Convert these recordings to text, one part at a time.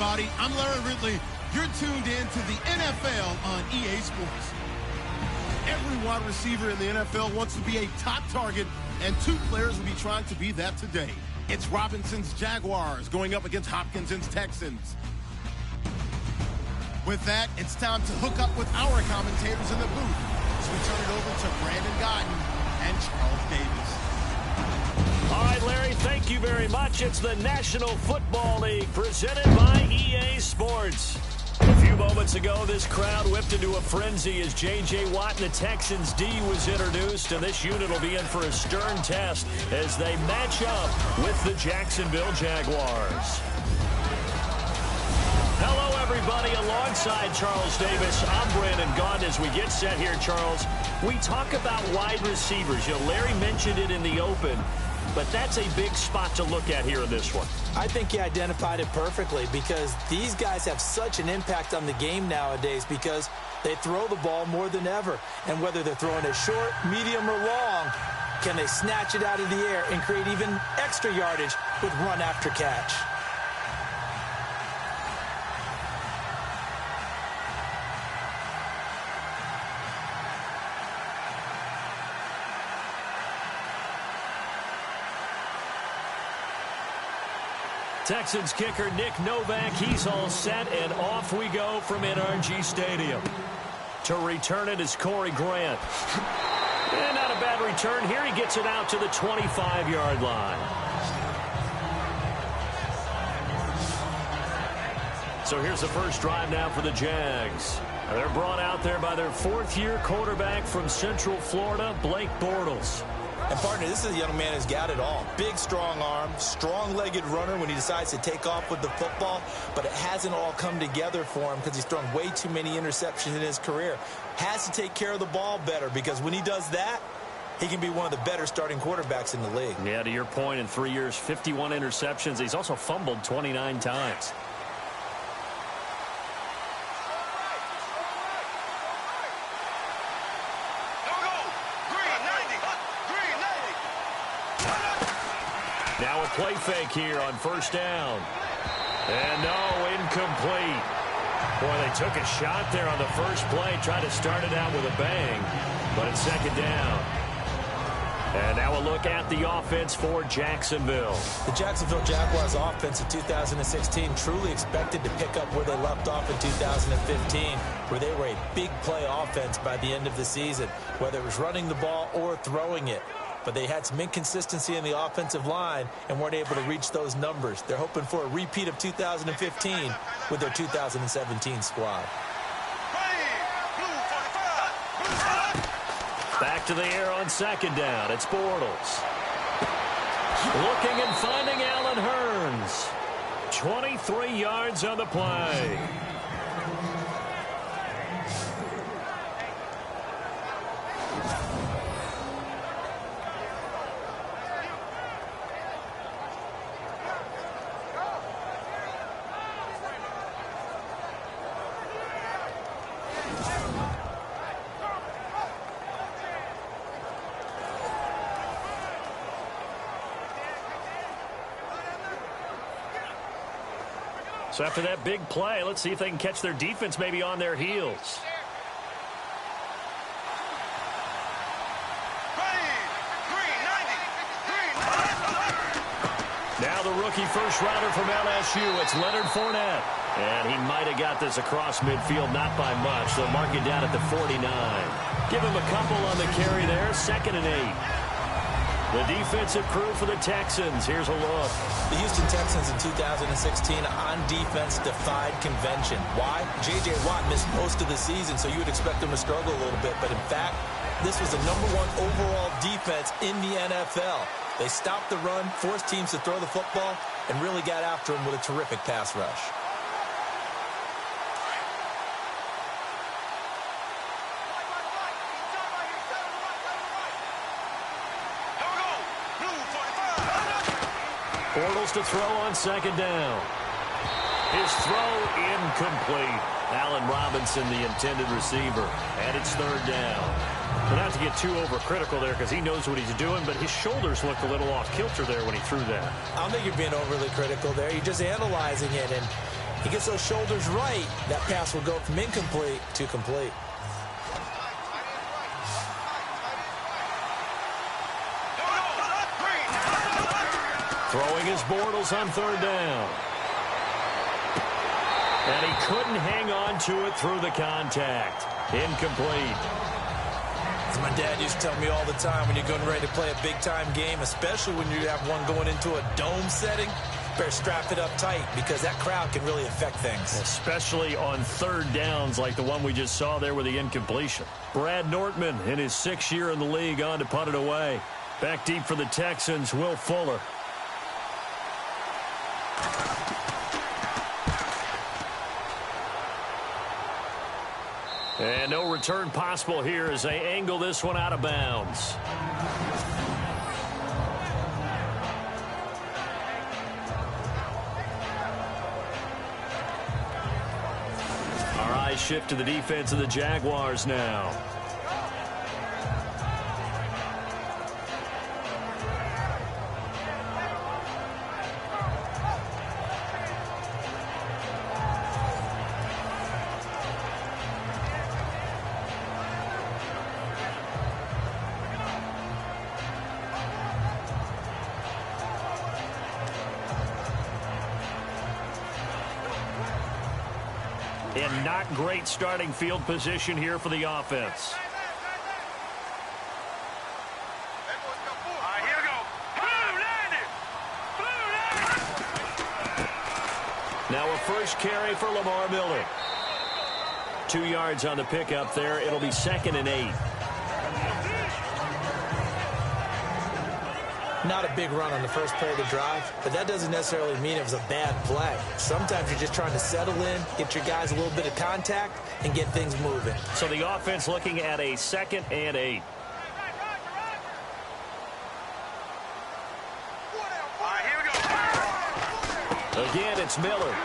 everybody. I'm Larry Ridley. You're tuned in to the NFL on EA Sports. Every wide receiver in the NFL wants to be a top target, and two players will be trying to be that today. It's Robinson's Jaguars going up against Hopkinson's Texans. With that, it's time to hook up with our commentators in the booth as we turn it over to Brandon Godden and Charles Davis. All right, Larry, thank you very much. It's the National Football League presented by EA Sports. A few moments ago, this crowd whipped into a frenzy as J.J. Watt and the Texans D was introduced, and this unit will be in for a stern test as they match up with the Jacksonville Jaguars. Hello, everybody. Alongside Charles Davis, I'm Brandon Gaudin. As we get set here, Charles, we talk about wide receivers. You know, Larry mentioned it in the open, but that's a big spot to look at here in this one. I think he identified it perfectly because these guys have such an impact on the game nowadays because they throw the ball more than ever. And whether they're throwing it short, medium, or long, can they snatch it out of the air and create even extra yardage with run after catch? Texans kicker Nick Novak, he's all set, and off we go from NRG Stadium. To return it is Corey Grant. And not a bad return here. He gets it out to the 25-yard line. So here's the first drive now for the Jags. They're brought out there by their fourth-year quarterback from Central Florida, Blake Bortles. And, partner, this is a young man who's got it all. Big, strong arm, strong-legged runner when he decides to take off with the football, but it hasn't all come together for him because he's thrown way too many interceptions in his career. Has to take care of the ball better because when he does that, he can be one of the better starting quarterbacks in the league. Yeah, to your point, in 3 years, 51 interceptions. He's also fumbled 29 times. Now a play fake here on first down. And no, incomplete. Boy, they took a shot there on the first play, tried to start it out with a bang, but it's second down. And now a look at the offense for Jacksonville. The Jacksonville Jaguars offense in 2016 truly expected to pick up where they left off in 2015, where they were a big play offense by the end of the season, whether it was running the ball or throwing it. But they had some inconsistency in the offensive line and weren't able to reach those numbers. They're hoping for a repeat of 2015 with their 2017 squad. Back to the air on second down. It's Bortles. Looking and finding Allen Hurns. 23 yards on the play. So after that big play, let's see if they can catch their defense maybe on their heels. Now the rookie first rounder from LSU, it's Leonard Fournette. And he might have got this across midfield, not by much. They'll mark it down at the 49. Give him a couple on the carry there, 2nd and 8. The defensive crew for the Texans. Here's a look. The Houston Texans in 2016 on defense defied convention. Why? J.J. Watt missed most of the season, so you would expect them to struggle a little bit. But in fact, this was the #1 overall defense in the NFL. They stopped the run, forced teams to throw the football, and really got after them with a terrific pass rush. Bortles to throw on second down. His throw incomplete. Allen Robinson, the intended receiver. And it's 3rd down. But not to get too overcritical there because he knows what he's doing, but his shoulders looked a little off kilter there when he threw that. I don't think you're being overly critical there. You're just analyzing it. And He gets those shoulders right. That pass will go from incomplete to complete. Throwing his Bortles on third down. And he couldn't hang on to it through the contact. Incomplete. As my dad used to tell me all the time, when you're getting ready to play a big-time game, especially when you have one going into a dome setting, better strap it up tight because that crowd can really affect things. Especially on third downs like the one we just saw there with the incompletion. Brad Nortman in his 6th year in the league on to punt it away. Back deep for the Texans, Will Fuller. And no return possible here as they angle this one out of bounds. Our eyes shift to the defense of the Jaguars now. And not great starting field position here for the offense. Now a first carry for Lamar Miller. 2 yards on the pickup there. It'll be 2nd and 8. Not a big run on the first play of the drive, but that doesn't necessarily mean it was a bad play. Sometimes you're just trying to settle in, get your guys a little bit of contact, and get things moving. So the offense looking at a 2nd and 8. Again, it's Miller.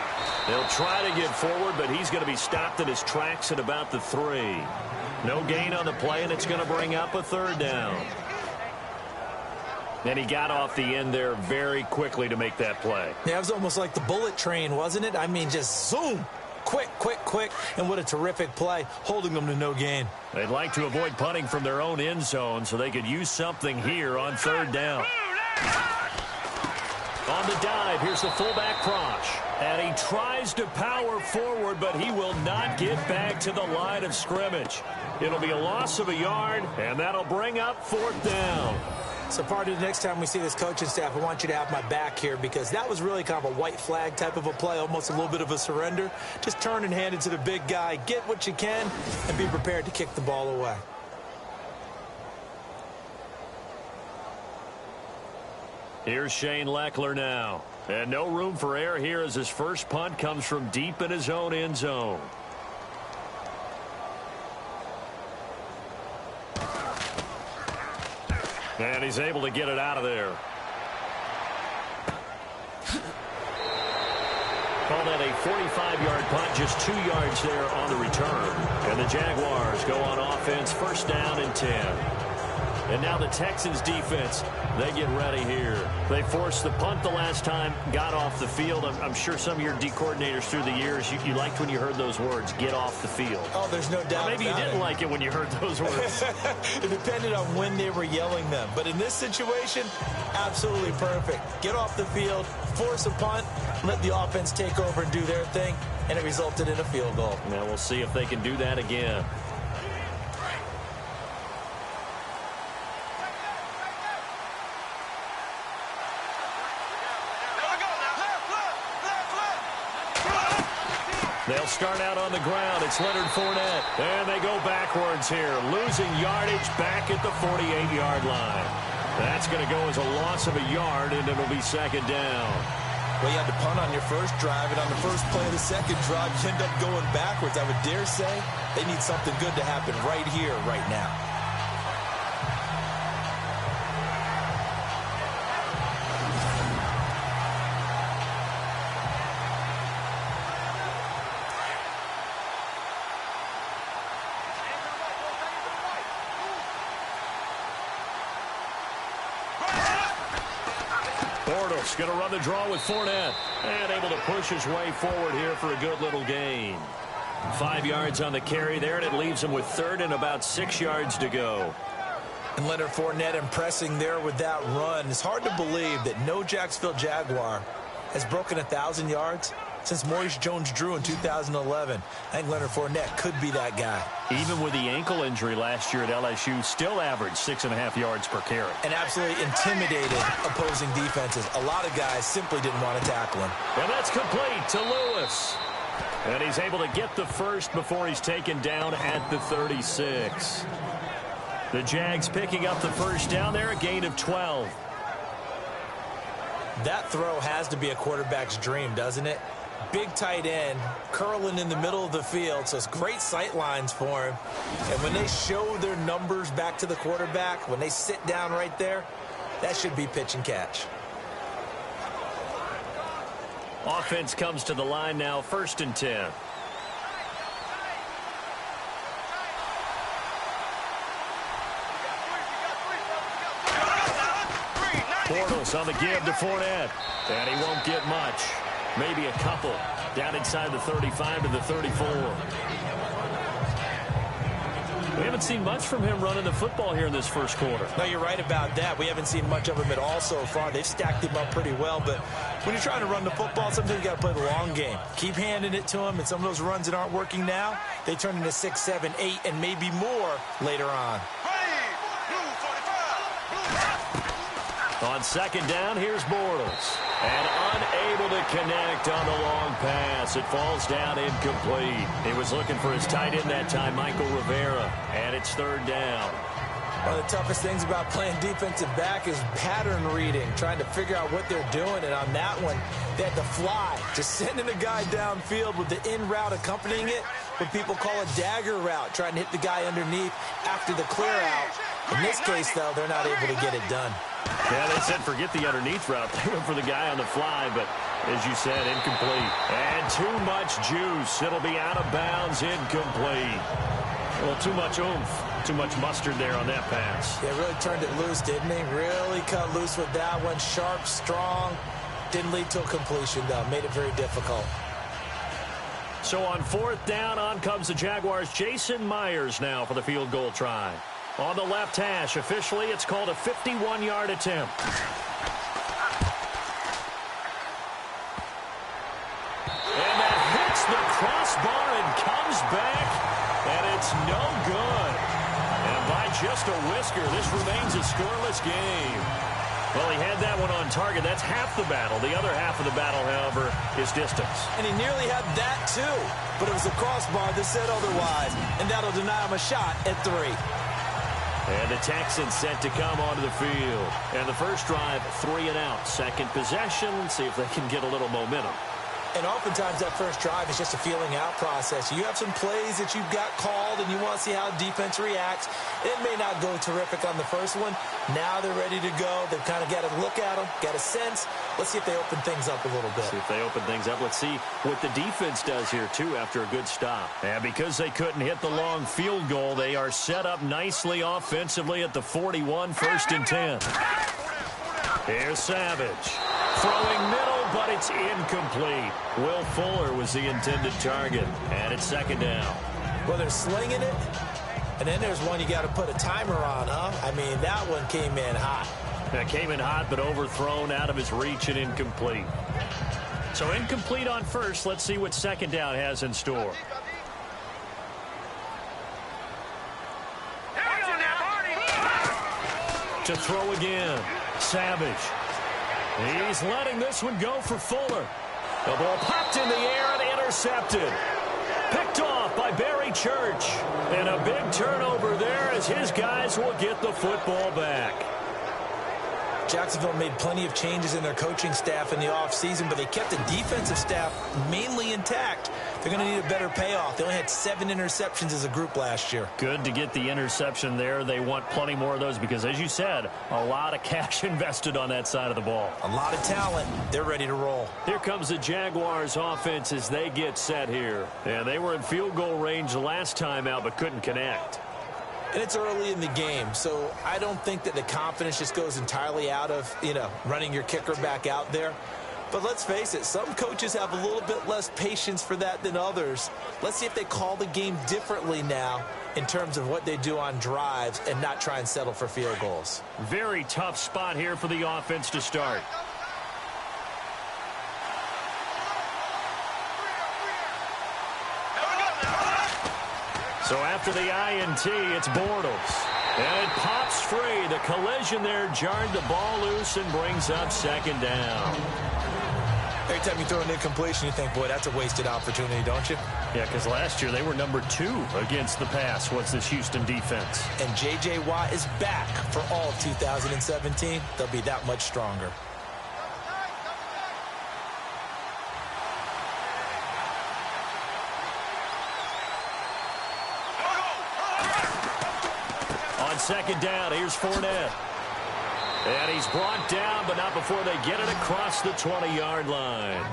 They'll try to get forward, but he's going to be stopped in his tracks at about the 3. No gain on the play, and it's going to bring up a 3rd down. And he got off the end there very quickly to make that play. Yeah, it was almost like the bullet train, wasn't it? I mean, just zoom. Quick, quick, quick. And what a terrific play, holding them to no gain. They'd like to avoid punting from their own end zone so they could use something here on 3rd down. On the dive, here's the fullback Prosh. And he tries to power forward, but he will not get back to the line of scrimmage. It'll be a loss of a yard, and that'll bring up 4th down. So part of the next time we see this coaching staff, I want you to have my back here because that was really kind of a white flag type of a play, almost a little bit of a surrender. Just turn and hand it to the big guy, get what you can, and be prepared to kick the ball away. Here's Shane Leckler now. And no room for error here as his first punt comes from deep in his own end zone. And he's able to get it out of there. Call that a 45-yard punt, just 2 yards there on the return. And the Jaguars go on offense, 1st down and 10. And now the Texans defense, they get ready here. They forced the punt the last time, got off the field. I'm sure some of your D coordinators through the years, you liked when you heard those words, get off the field. Oh, there's no doubt. Or maybe you didn't like it when you heard those words. It depended on when they were yelling them. But in this situation, absolutely perfect. Get off the field, force a punt, let the offense take over and do their thing, and it resulted in a field goal. Now we'll see if they can do that again. They'll start out on the ground. It's Leonard Fournette. And they go backwards here, losing yardage back at the 48-yard line. That's going to go as a loss of a yard, and it'll be 2nd down. Well, you had to punt on your first drive, and on the first play of the second drive, you end up going backwards. I would dare say they need something good to happen right here, right now. Bortles going to run the draw with Fournette. And able to push his way forward here for a good little gain. 5 yards on the carry there, and it leaves him with third and about 6 yards to go. And Leonard Fournette impressing there with that run. It's hard to believe that no Jacksonville Jaguar has broken 1,000 yards since Maurice Jones-Drew in 2011. I think Leonard Fournette could be that guy. Even with the ankle injury last year at LSU, still averaged 6.5 yards per carry. And absolutely intimidated opposing defenses. A lot of guys simply didn't want to tackle him. And that's complete to Lewis. And he's able to get the first before he's taken down at the 36. The Jags picking up the first down there, a gain of 12. That throw has to be a quarterback's dream, doesn't it? Big tight end, curling in the middle of the field, so it's great sight lines for him. And when they show their numbers back to the quarterback, when they sit down right there, that should be pitch and catch. Offense comes to the line now, 1st and 10. Bortles on the give to Fournette. And he won't get much. Maybe a couple. Down inside the 35 to the 34. We haven't seen much from him running the football here in this first quarter. No, you're right about that. We haven't seen much of him at all so far. They've stacked him up pretty well. But when you're trying to run the football, sometimes you got to play the long game. Keep handing it to him. And some of those runs that aren't working now, they turn into 6, 7, 8, and maybe more later on. On 2nd down, here's Bortles. And unable to connect on the long pass. It falls down incomplete. He was looking for his tight end that time, Michael Rivera. And it's 3rd down. One of the toughest things about playing defensive back is pattern reading, trying to figure out what they're doing. And on that one, they had to fly, just sending a guy downfield with the in route accompanying it, what people call a dagger route, trying to hit the guy underneath after the clear out. In this case, though, they're not able to get it done. Yeah, they said forget the underneath route. They went for the guy on the fly, but as you said, incomplete. And too much juice. It'll be out of bounds, incomplete. Well, too much oomph, too much mustard there on that pass. Yeah, really turned it loose, didn't he? Really cut loose with that one. Sharp, strong. Didn't lead to a completion, though. Made it very difficult. So on 4th down, on comes the Jaguars. Jason Myers now for the field goal try. On the left hash, officially, it's called a 51-yard attempt. And that hits the crossbar and comes back, and it's no good. And by just a whisker, this remains a scoreless game. Well, he had that one on target. That's half the battle. The other half of the battle, however, is distance. And he nearly had that, too. But it was a crossbar that said otherwise, and that'll deny him a shot at 3. And the Texans set to come onto the field. And the first drive, 3 and out. Second possession, see if they can get a little momentum. And oftentimes that first drive is just a feeling out process. You have some plays that you've got called and you want to see how defense reacts. It may not go terrific on the first one. Now they're ready to go. They've kind of got to look at them, got a sense. Let's see if they open things up a little bit. See if they open things up. Let's see what the defense does here, too, after a good stop. And because they couldn't hit the long field goal, they are set up nicely offensively at the 41, 1st and 10. Here's Savage. Throwing middle, but it's incomplete. Will Fuller was the intended target. And it's 2nd down. Well, they're slinging it. And then there's one you got to put a timer on, huh? I mean, that one came in hot. That came in hot, but overthrown out of his reach and incomplete. So incomplete on first. Let's see what 2nd down has in store. To throw again. Savage. He's letting this one go for Fuller. The ball popped in the air and intercepted. Picked off by Barry Church. And a big turnover there as his guys will get the football back. Jacksonville made plenty of changes in their coaching staff in the offseason, but they kept the defensive staff mainly intact. They're going to need a better payoff. They only had 7 interceptions as a group last year. Good to get the interception there. They want plenty more of those because, as you said, a lot of cash invested on that side of the ball. A lot of talent. They're ready to roll. Here comes the Jaguars offense as they get set here. And they were in field goal range last time out but couldn't connect. And it's early in the game, so I don't think that the confidence just goes entirely out of, running your kicker back out there. But let's face it, some coaches have a little bit less patience for that than others. Let's see if they call the game differently now in terms of what they do on drives and not try and settle for field goals. Very tough spot here for the offense to start. So after the INT, it's Bortles. And it pops free. The collision there jarred the ball loose and brings up second down. Every time you throw an incompletion, you think, boy, that's a wasted opportunity, don't you? Yeah, because last year they were number 2 against the pass, was this Houston defense. And J.J. Watt is back for all of 2017. They'll be that much stronger. On second down, here's Fournette. And he's brought down, but not before they get it across the 20-yard line.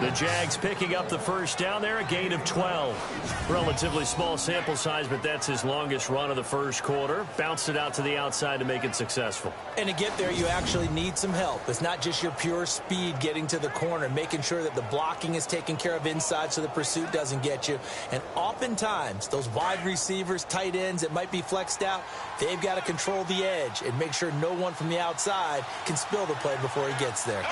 The Jags picking up the first down there, a gain of 12. Relatively small sample size, but that's his longest run of the first quarter. Bounced it out to the outside to make it successful. And to get there, you actually need some help. It's not just your pure speed getting to the corner, making sure that the blocking is taken care of inside so the pursuit doesn't get you. And oftentimes, those wide receivers, tight ends that might be flexed out, they've got to control the edge and make sure no one from the outside can spill the play before he gets there.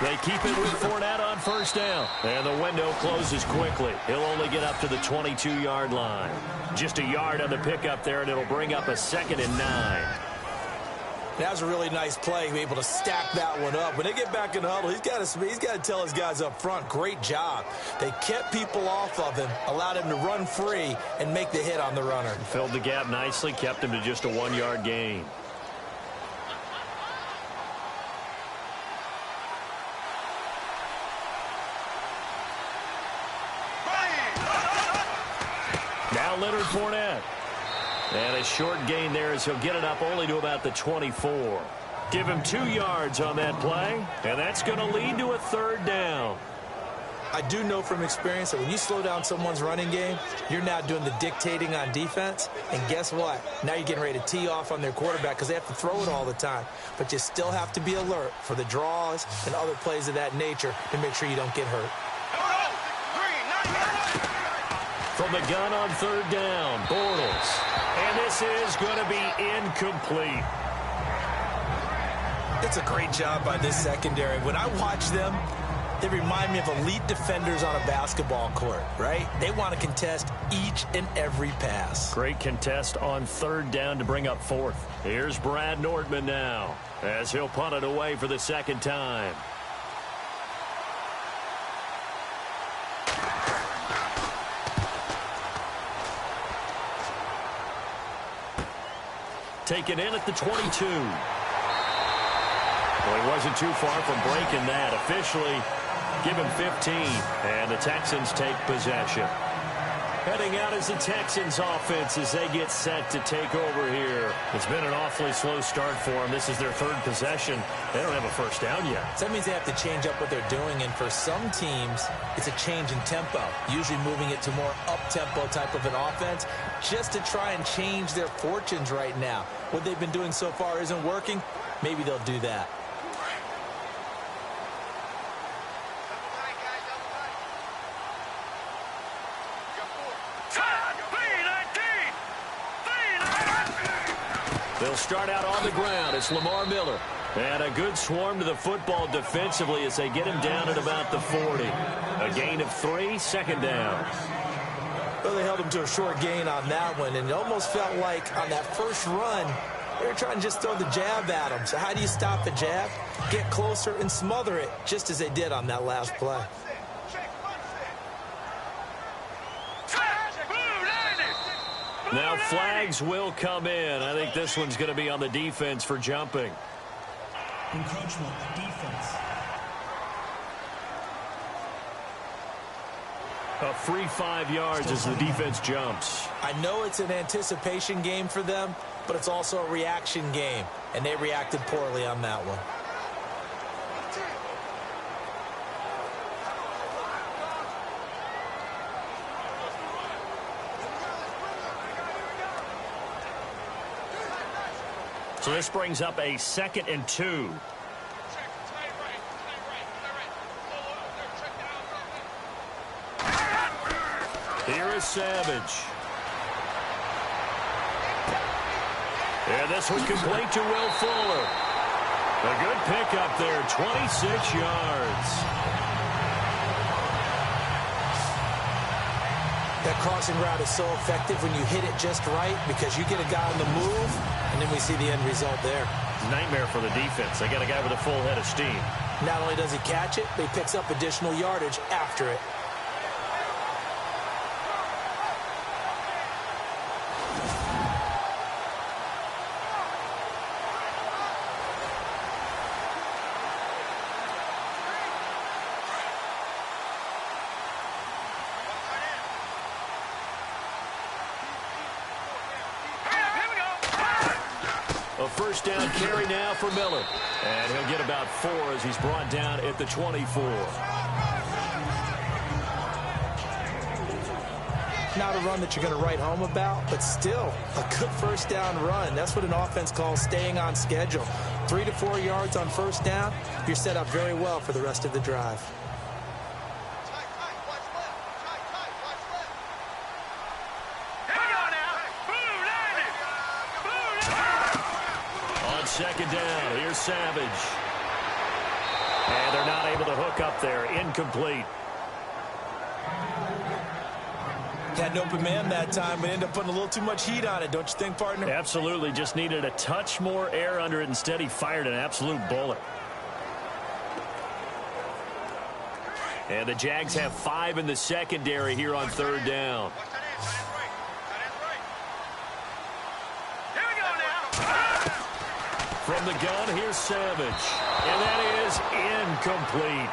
They keep it with Fournette on first down. And the window closes quickly. He'll only get up to the 22-yard line. Just a yard on the pickup there, and it'll bring up a 2nd and 9. That was a really nice play, able to stack that one up. When they get back in the huddle, he's got to tell his guys up front, great job. They kept people off of him, allowed him to run free, and make the hit on the runner. Filled the gap nicely, kept him to just a 1-yard gain. Now Leonard Fournette. And a short gain there as he'll get it up only to about the 24. Give him 2 yards on that play, and that's going to lead to a 3rd down. I do know from experience that when you slow down someone's running game, you're now doing the dictating on defense. And guess what? Now you're getting ready to tee off on their quarterback because they have to throw it all the time. But you still have to be alert for the draws and other plays of that nature to make sure you don't get hurt. From the gun on 3rd down, Bortles. And this is going to be incomplete. It's a great job by this secondary. When I watch them, they remind me of elite defenders on a basketball court, right? They want to contest each and every pass. Great contest on 3rd down to bring up 4th. Here's Brad Nordman now as he'll punt it away for the 2nd time. Taken in at the 22. Well, he wasn't too far from breaking that. Officially, give him 15, and the Texans take possession. Heading out is the Texans offense as they get set to take over here. It's been an awfully slow start for them. This is their 3rd possession. They don't have a first down yet. So that means they have to change up what they're doing, and for some teams, it's a change in tempo, usually moving it to more up-tempo type of an offense just to try and change their fortunes right now. What they've been doing so far isn't working. Maybe they'll do that. They'll start out on the ground. It's Lamar Miller. And a good swarm to the football defensively as they get him down at about the 40. A gain of 3, 2nd down. Well, they held him to a short gain on that one, and it almost felt like on that first run, they were trying to just throw the jab at him. So how do you stop the jab? Get closer and smother it, just as they did on that last play. Now flags will come in. I think this one's going to be on the defense for jumping. Encroachment, defense. A free 5 yards as the defense jumps. I know it's an anticipation game for them, but it's also a reaction game, and they reacted poorly on that one. So this brings up a 2nd and 2. Here is Savage. And this was complete to Will Fuller. A good pickup there, 26 yards. That crossing route is so effective when you hit it just right because you get a guy on the move, and then we see the end result there. Nightmare for the defense. They got a guy with a full head of steam. Not only does he catch it, but he picks up additional yardage after it. A first down carry now for Miller. And he'll get about 4 as he's brought down at the 24. Not a run that you're going to write home about, but still a good first down run. That's what an offense calls staying on schedule. 3 to 4 yards on first down, you're set up very well for the rest of the drive. Second down. Here's Savage. And they're not able to hook up there. Incomplete. Had an open man that time, but ended up putting a little too much heat on it, don't you think, partner? Absolutely. Just needed a touch more air under it. Instead, he fired an absolute bullet. And the Jags have 5 in the secondary here on 3rd down. From the gun, here's Savage. And that is incomplete.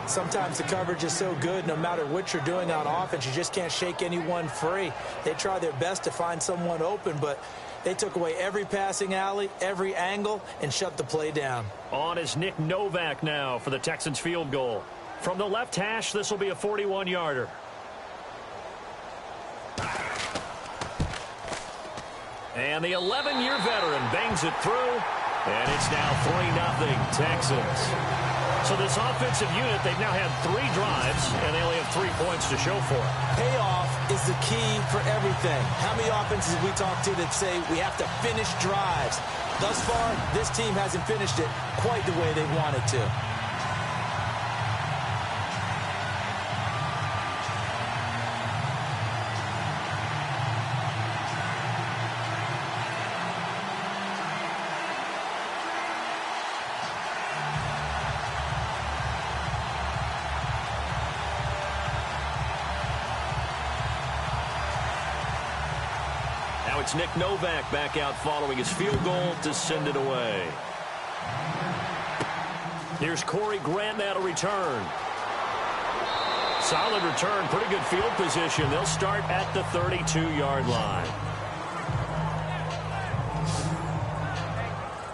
Sometimes the coverage is so good, no matter what you're doing on offense, you just can't shake anyone free. They try their best to find someone open, but they took away every passing alley, every angle, and shut the play down. On is Nick Novak now for the Texans field goal. From the left hash, this will be a 41-yarder. And the 11-year veteran bangs it through, and it's now 3-0 Texans. So this offensive unit, they've now had 3 drives, and they only have 3 points to show for it. Payoff is the key for everything. How many offenses have we talked to that say we have to finish drives? Thus far, this team hasn't finished it quite the way they wanted to. It's Nick Novak back out following his field goal to send it away. Here's Corey Grant now to return. Solid return, pretty good field position. They'll start at the 32-yard line.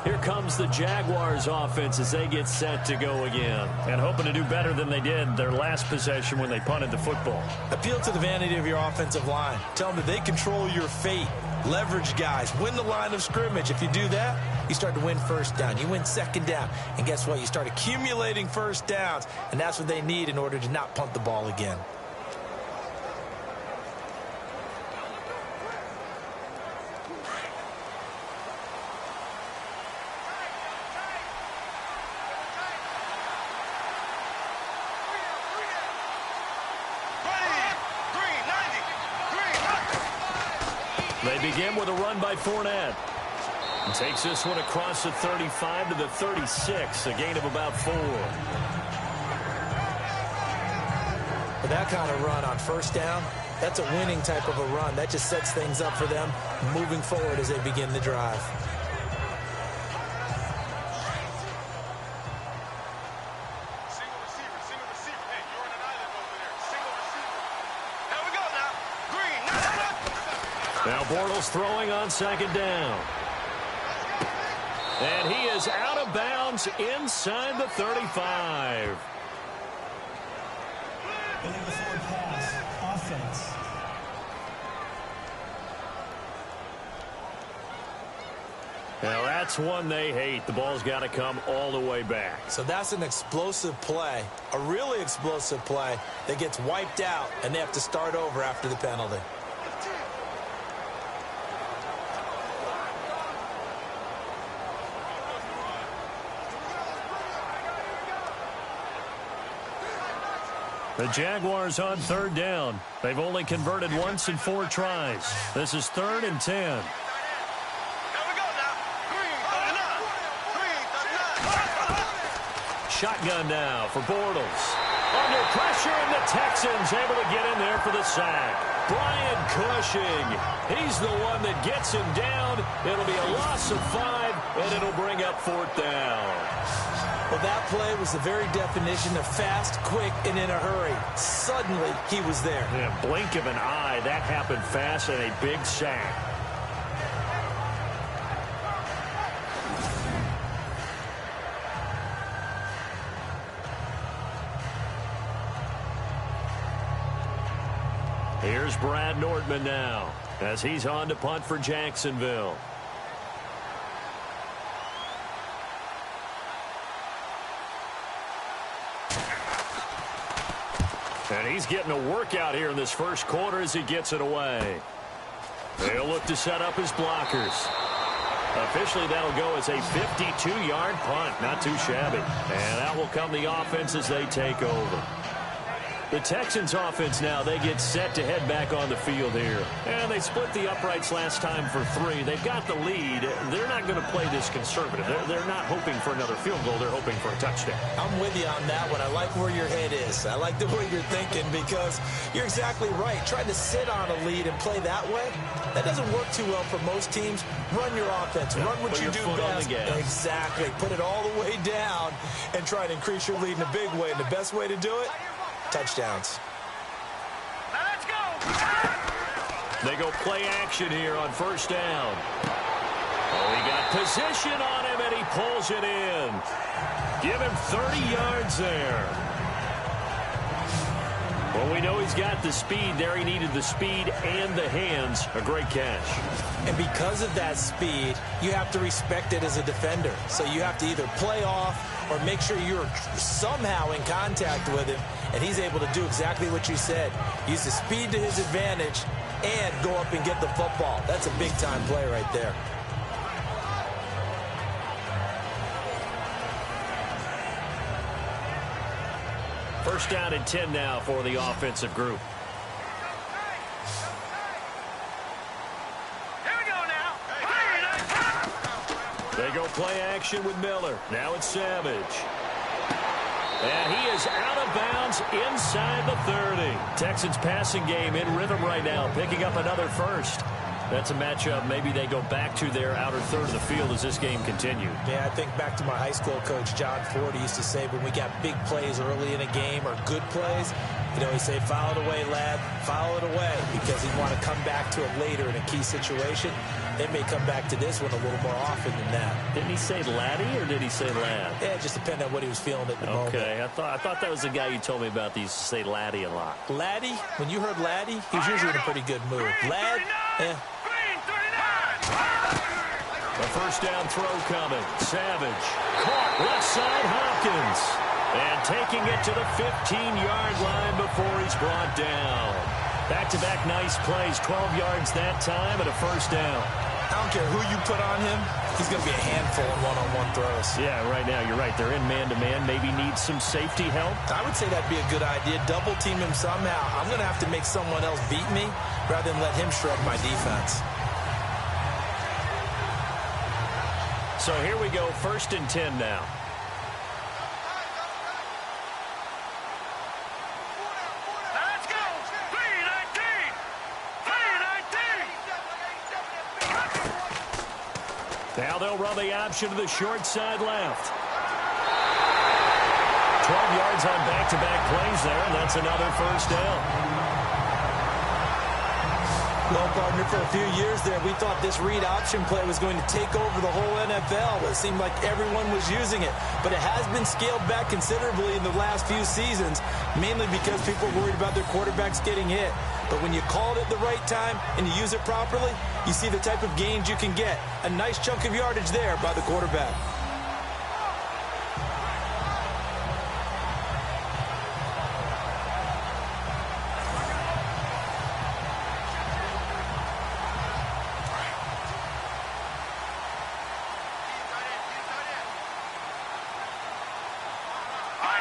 Here comes the Jaguars offense as they get set to go again. And hoping to do better than they did their last possession when they punted the football. Appeal to the vanity of your offensive line. Tell them that they control your fate. Leverage guys. Win the line of scrimmage. If you do that, you start to win first down. You win second down. And guess what? You start accumulating first downs. And that's what they need in order to not punt the ball again. They begin with a run by Fournette. And takes this one across the 35 to the 36, a gain of about 4. With that kind of run on first down, that's a winning type of a run. That just sets things up for them moving forward as they begin the drive. Now Bortles throwing on second down. And he is out of bounds inside the 35. Billing the forward pass. Offense. Now, that's one they hate. The ball's got to come all the way back. So that's an explosive play, a really explosive play that gets wiped out, and they have to start over after the penalty. The Jaguars on third down. They've only converted once in 4 tries. This is 3rd and 10. Shotgun now for Bortles. Under pressure, and the Texans able to get in there for the sack. Brian Cushing. He's the one that gets him down. It'll be a loss of 5, and it'll bring up 4th down. Well, that play was the very definition of fast, quick, and in a hurry. Suddenly, he was there. Yeah, blink of an eye. That happened fast, and a big sack. Here's Brad Nordman now as he's on to punt for Jacksonville. And he's getting a workout here in this first quarter as he gets it away. They'll look to set up his blockers. Officially, that'll go as a 52-yard punt. Not too shabby. And out will come the offense as they take over. The Texans offense now, they get set to head back on the field here. And they split the uprights last time for 3. They've got the lead. They're not going to play this conservative. They're not hoping for another field goal. They're hoping for a touchdown. I'm with you on that one. I like where your head is. I like the way you're thinking because you're exactly right. Trying to sit on a lead and play that way, that doesn't work too well for most teams. Run your offense. Run what you do best. Exactly. Put it all the way down and try to increase your lead in a big way. And the best way to do it, touchdowns. Now let's go. They go play action here on 1st down. Oh, he got position on him, and he pulls it in. Give him 30 yards there. Well, we know he's got the speed there. He needed the speed and the hands. A great catch. And because of that speed, you have to respect it as a defender. So you have to either play off or make sure you're somehow in contact with him. And he's able to do exactly what you said. Use the speed to his advantage and go up and get the football. That's a big-time play right there. First down and 10 now for the offensive group. Here we go now. They go play action with Miller. Now it's Savage. And he is out of bounds inside the 30. Texans passing game in rhythm right now, picking up another first. That's a matchup. Maybe they go back to their outer third of the field as this game continues. Yeah, I think back to my high school coach, John Ford. He used to say when we got big plays early in a game or good plays, you know, he'd say, foul it away, lad, foul it away, because he'd want to come back to it later in a key situation. They may come back to this one a little more often than that. Didn't he say laddie or did he say lad? Yeah, it just depended on what he was feeling at the moment. Okay, I thought that was the guy you told me about. He used to say laddie a lot. Laddie, when you heard laddie, he was usually in a pretty good mood. Lad, yeah. A first down throw coming. Savage. Caught left side Hopkins. And taking it to the 15-yard line before he's brought down. Back-to-back nice plays. 12 yards that time and a first down. I don't care who you put on him. He's going to be a handful in one-on-one throws. Yeah, right now you're right. They're in man-to-man. Maybe need some safety help. I would say that'd be a good idea. Double team him somehow. I'm going to have to make someone else beat me rather than let him shred my defense. So here we go, 1st and 10 now. Let's go. 3-19. Now they'll run the option to the short side left. 12 yards on back-to-back plays there, and that's another first down. Well, partner, for a few years there, we thought this read option play was going to take over the whole NFL. It seemed like everyone was using it. But it has been scaled back considerably in the last few seasons, mainly because people are worried about their quarterbacks getting hit. But when you call it at the right time and you use it properly, you see the type of gains you can get. A nice chunk of yardage there by the quarterback.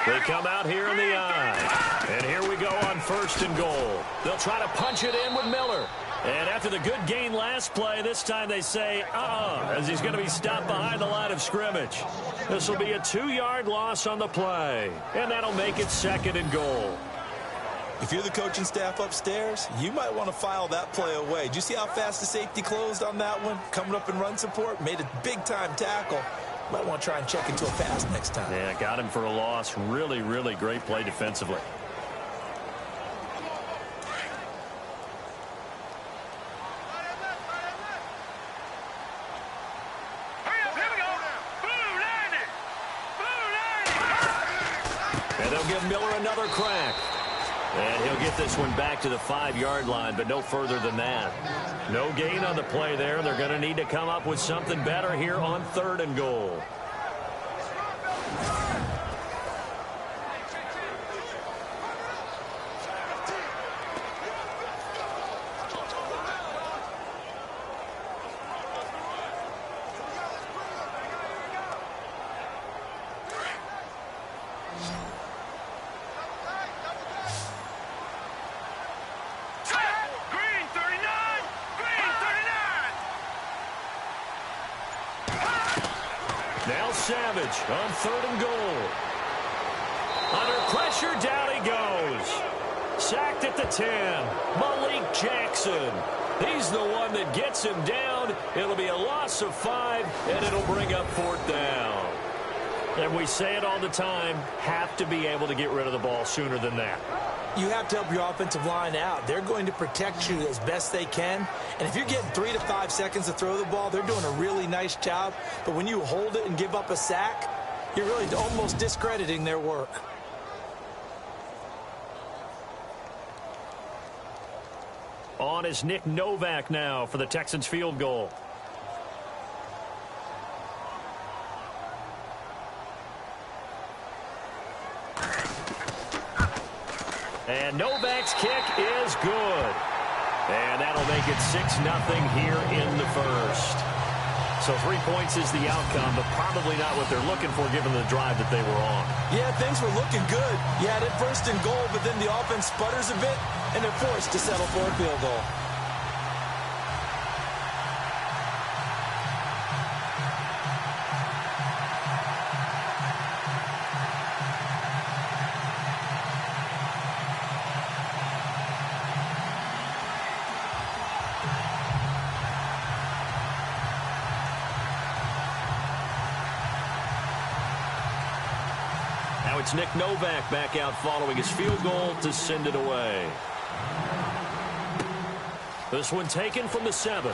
They come out here in the eye. And here we go on 1st and goal. They'll try to punch it in with Miller. And after the good gain last play, this time they say, as he's going to be stopped behind the line of scrimmage. This will be a 2-yard loss on the play. And that'll make it 2nd and goal. If you're the coaching staff upstairs, you might want to file that play away. Did you see how fast the safety closed on that one? Coming up in run support, made a big-time tackle. Might want to try and check into a pass next time. Yeah, got him for a loss. Really, really great play defensively. And they'll give Miller another crack. And he'll get this one back to the 5-yard line, but no further than that. No gain on the play there. They're going to need to come up with something better here on 3rd and goal. Savage on 3rd and goal. Under pressure, down he goes. Sacked at the 10. Malik Jackson. He's the one that gets him down. It'll be a loss of 5, and it'll bring up 4th down. And we say it all the time, have to be able to get rid of the ball sooner than that. You have to help your offensive line out. They're going to protect you as best they can. And if you're getting 3 to 5 seconds to throw the ball, they're doing a really nice job. But when you hold it and give up a sack, you're really almost discrediting their work. On is Nick Novak now for the Texans field goal. And Novak's kick is good. And that'll make it 6-0 here in the first. So 3 points is the outcome, but probably not what they're looking for given the drive that they were on. Yeah, things were looking good. You had it 1st and goal, but then the offense sputters a bit, and they're forced to settle for a field goal. Now it's Nick Novak back out following his field goal to send it away. This one taken from the 7.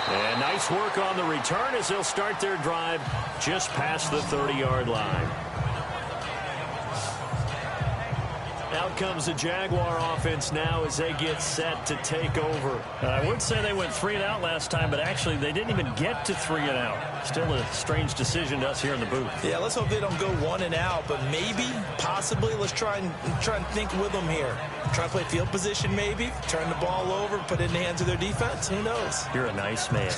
And nice work on the return as they'll start their drive just past the 30-yard line. Out comes the Jaguar offense now as they get set to take over. I would say they went 3 and out last time, but actually they didn't even get to 3 and out. Still a strange decision to us here in the booth. Yeah, let's hope they don't go 1 and out, but maybe, possibly, let's try and think with them here. Try to play field position maybe, turn the ball over, put it in the hands of their defense. Who knows? You're a nice man.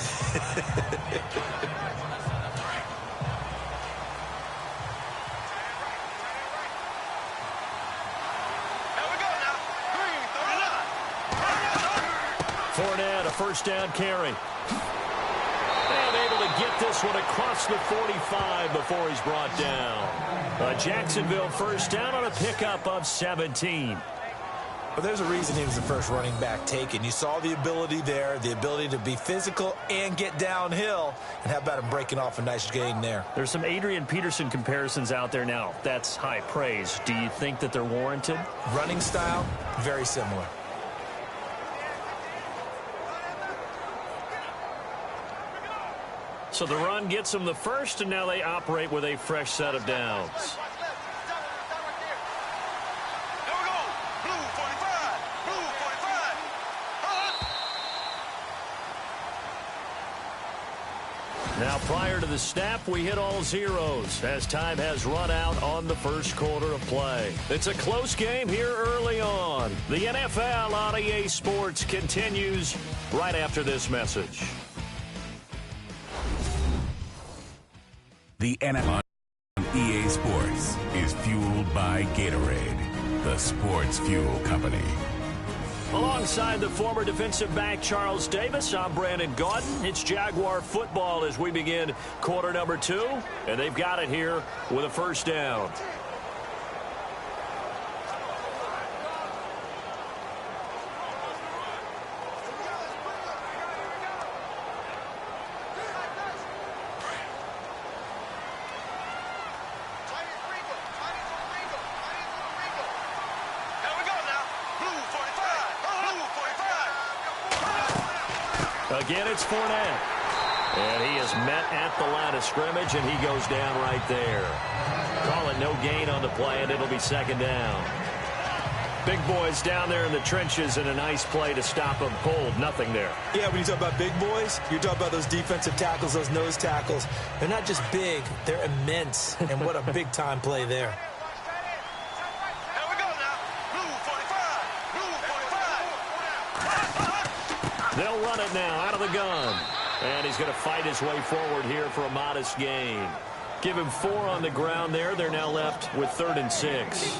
Fournette, a 1st down carry. And able to get this one across the 45 before he's brought down. A Jacksonville 1st down on a pickup of 17. But there's a reason he was the first running back taken. You saw the ability there, the ability to be physical and get downhill. And how about him breaking off a nice gain there? There's some Adrian Peterson comparisons out there now. That's high praise. Do you think that they're warranted? Running style, very similar. So the run gets them the first, and now they operate with a fresh set of downs. Now, prior to the snap, we hit all zeros as time has run out on the first quarter of play. It's a close game here early on. The NFL on EA Sports continues right after this message. The NFL on EA Sports is fueled by Gatorade, the sports fuel company. Alongside the former defensive back Charles Davis, I'm Brandon Gaudin. It's Jaguar football as we begin quarter number 2, and they've got it here with a first down. Again, it's Fournette. And he is met at the line of scrimmage, and he goes down right there. Call it no gain on the play, and it'll be second down. Big boys down there in the trenches, and a nice play to stop them cold. Nothing there. Yeah, when you talk about big boys, you're talking about those defensive tackles, those nose tackles. They're not just big, they're immense. And what a big-time play there. They'll run it now out of the gun. And he's going to fight his way forward here for a modest gain. Give him 4 on the ground there. They're now left with 3rd and 6.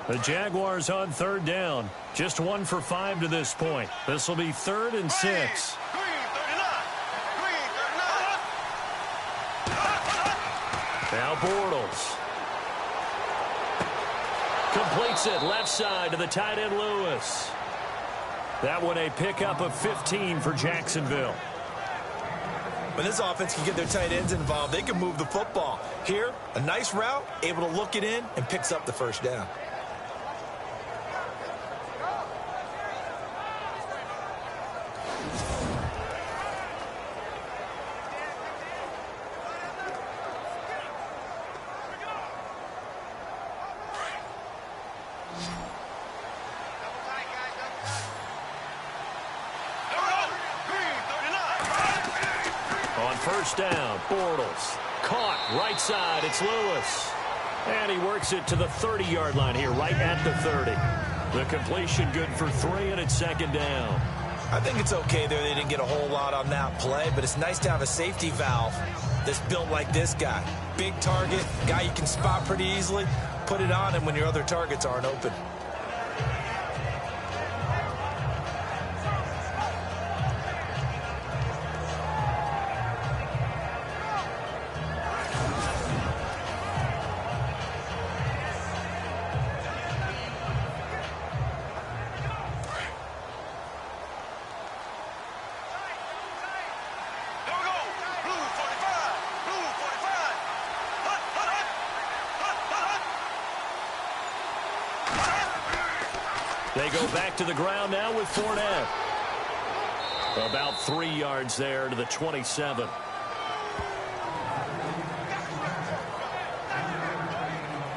The Jaguars on 3rd down. Just 1 for 5 to this point. This will be 3rd and 6. Now Bortles. Completes it left side to the tight end Lewis. That one a pickup of 15 for Jacksonville. When this offense can get their tight ends involved, they can move the football. Here, a nice route, able to look it in, and picks up the first down. First down, Bortles. Caught, right side, it's Lewis. And he works it to the 30-yard line here, right at the 30. The completion good for 3, and it's second down. I think it's okay there. They didn't get a whole lot on that play, but it's nice to have a safety valve that's built like this guy. Big target, guy you can spot pretty easily. Put it on him when your other targets aren't open. They go back to the ground now with Fournette. About 3 yards there to the 27.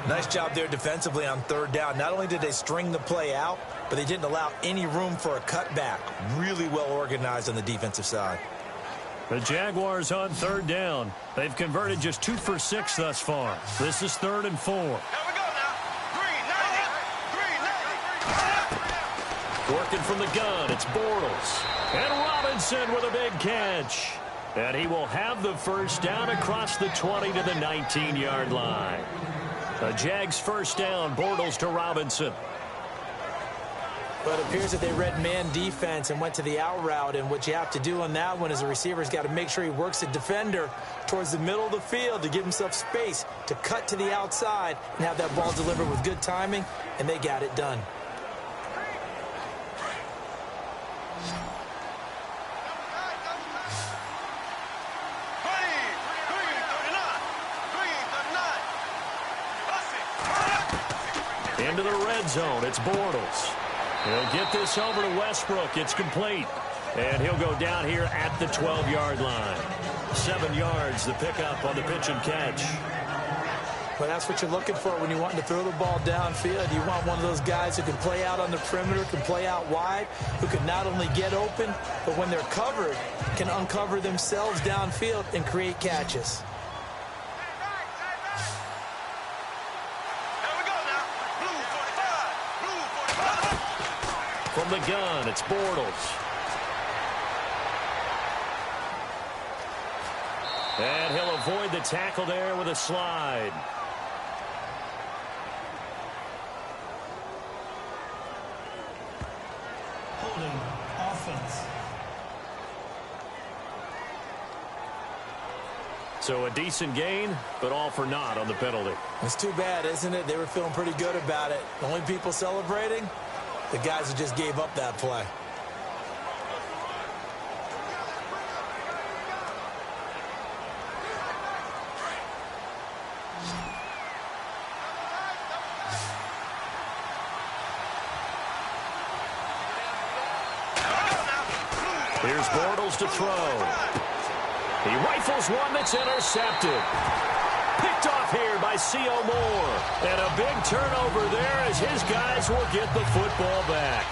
Nice job there defensively on 3rd down. Not only did they string the play out, but they didn't allow any room for a cutback. Really well organized on the defensive side. The Jaguars on 3rd down. They've converted just 2 for 6 thus far. This is 3rd and 4. Working from the gun, it's Bortles. And Robinson with a big catch. And he will have the first down across the 20 to the 19-yard line. The Jags first down, Bortles to Robinson. But it appears that they read man defense and went to the out route. And what you have to do on that one is a receiver's got to make sure he works the defender towards the middle of the field to give himself space to cut to the outside and have that ball delivered with good timing, and they got it done. into the red zone. It's Bortles. He'll get this over to Westbrook. It's complete. And he'll go down here at the 12-yard line. 7 yards, the pickup on the pitch and catch. Well, that's what you're looking for when you're wanting to throw the ball downfield. You want one of those guys who can play out on the perimeter, can play out wide, who can not only get open, but when they're covered, can uncover themselves downfield and create catches. From the gun, it's Bortles. And he'll avoid the tackle there with a slide. Holding offense. So a decent gain, but all for naught on the penalty. It's too bad, isn't it? They were feeling pretty good about it. The only people celebrating, the guys who just gave up that play. Here's Bortles to throw. He rifles one that's intercepted. Picked off here by C.O. Moore. And a big turnover there as his guys will get the football back.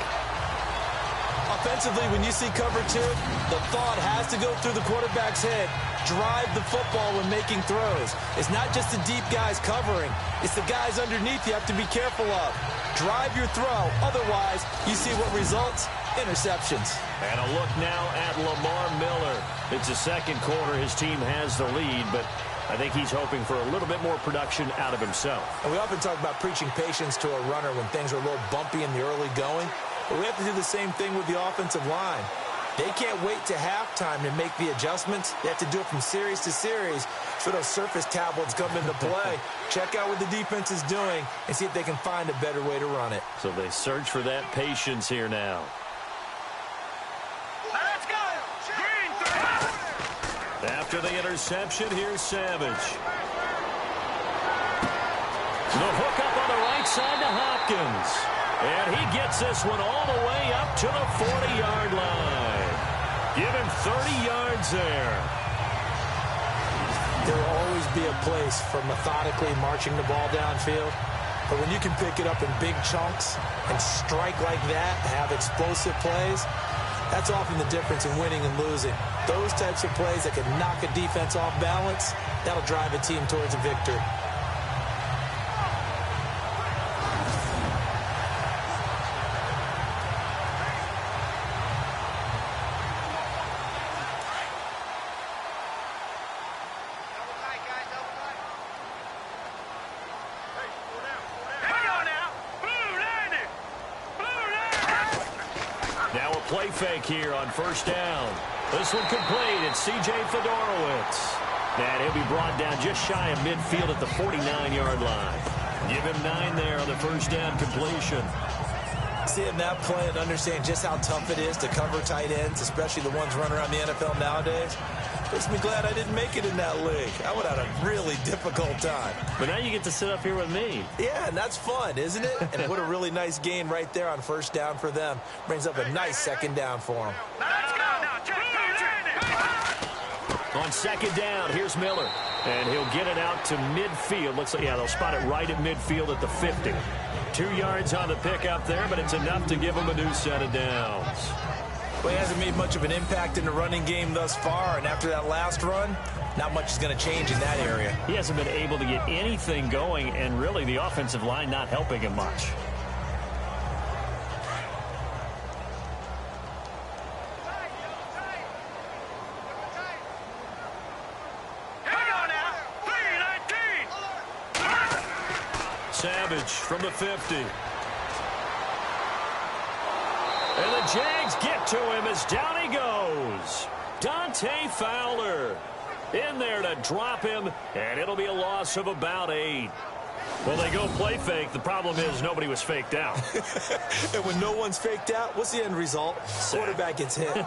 Offensively, when you see cover two, the thought has to go through the quarterback's head. Drive the football when making throws. It's not just the deep guys covering. It's the guys underneath you have to be careful of. Drive your throw. Otherwise, you see what results? Interceptions. And a look now at Lamar Miller. It's the second quarter. His team has the lead, but I think he's hoping for a little bit more production out of himself. And we often talk about preaching patience to a runner when things are a little bumpy in the early going. But we have to do the same thing with the offensive line. They can't wait to halftime to make the adjustments. They have to do it from series to series so those surface tablets come into play. Check out what the defense is doing and see if they can find a better way to run it. So they search for that patience here now. Let's go! Green three! After the interception, here's Savage. The hook up on the right side to Hopkins. And he gets this one all the way up to the 40-yard line. Give him 30 yards there. There will always be a place for methodically marching the ball downfield. But when you can pick it up in big chunks and strike like that, have explosive plays, that's often the difference in winning and losing. Those types of plays that can knock a defense off balance, that'll drive a team towards a victory. Play fake here on first down. This one complete. It's C.J. Fedorowicz. And he'll be brought down just shy of midfield at the 49-yard line. Give him 9 there on the first down completion. Seeing that play and understand just how tough it is to cover tight ends, especially the ones running around the NFL nowadays, makes me glad I didn't make it in that league. I would have had a really difficult time. But now you get to sit up here with me. Yeah, and that's fun, isn't it? And what a really nice gain right there on first down for them. Brings up a nice second down for them. Let's go! On second down, here's Miller. And he'll get it out to midfield. Looks like, yeah, they'll spot it right at midfield at the 50. 2 yards on the pickup there, but it's enough to give him a new set of downs. Well, he hasn't made much of an impact in the running game thus far, and after that last run, not much is going to change in that area. He hasn't been able to get anything going, and really the offensive line not helping him much. Savage from the 50. And the Jags get to him as down he goes. Dante Fowler in there to drop him, and it'll be a loss of about 8. Well, they go play fake. The problem is nobody was faked out. And when no one's faked out, what's the end result? Quarterback gets hit.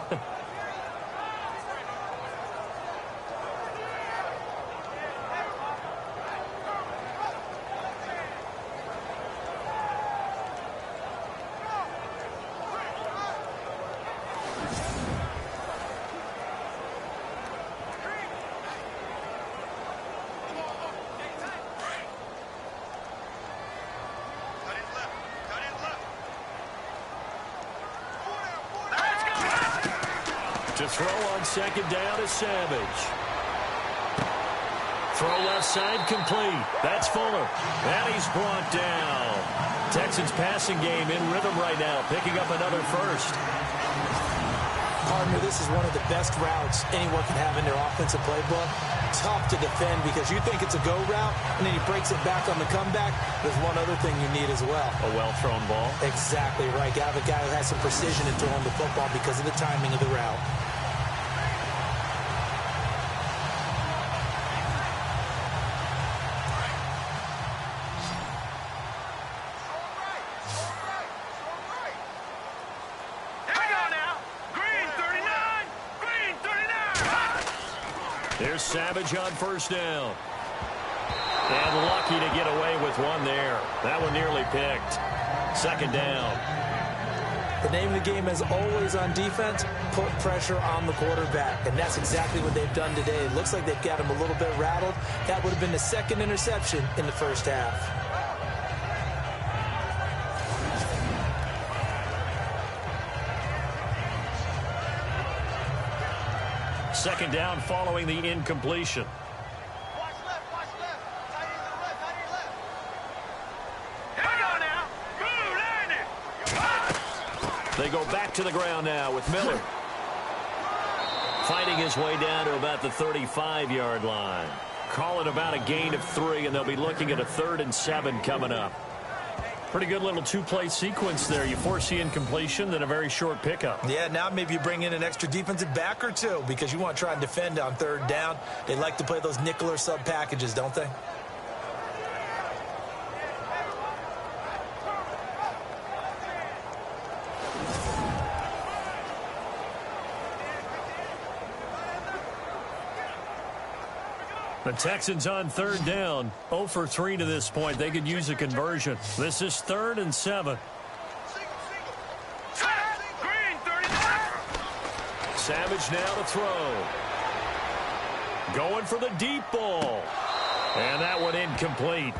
To throw on second down is Savage. Throw left side complete. That's Fuller. And he's brought down. Texans passing game in rhythm right now, picking up another first. Partner, this is one of the best routes anyone can have in their offensive playbook. Tough to defend because you think it's a go route, and then he breaks it back on the comeback. There's one other thing you need as well. A well-thrown ball. Exactly right. You have a guy who has some precision in throwing the football because of the timing of the route. There's Savage on first down. And lucky to get away with one there. That one nearly picked. Second down. The name of the game is always on defense, put pressure on the quarterback. And that's exactly what they've done today. It looks like they've got him a little bit rattled. That would have been the second interception in the first half. Second down following the incompletion. Watch left. Tight end to the left, tight end left. Here we go now. They go back to the ground now with Miller. Fighting his way down to about the 35-yard line. Call it about a gain of 3, and they'll be looking at a 3rd and 7 coming up. Pretty good little two-play sequence there. You force the incompletion, then a very short pickup. Yeah, now maybe you bring in an extra defensive back or two because you want to try and defend on 3rd down. They like to play those nickel or sub packages, don't they? The Texans on 3rd down. 0 for 3 to this point. They could use a conversion. This is 3rd and 7. Green 39. Savage now to throw. Going for the deep ball. And that one incomplete.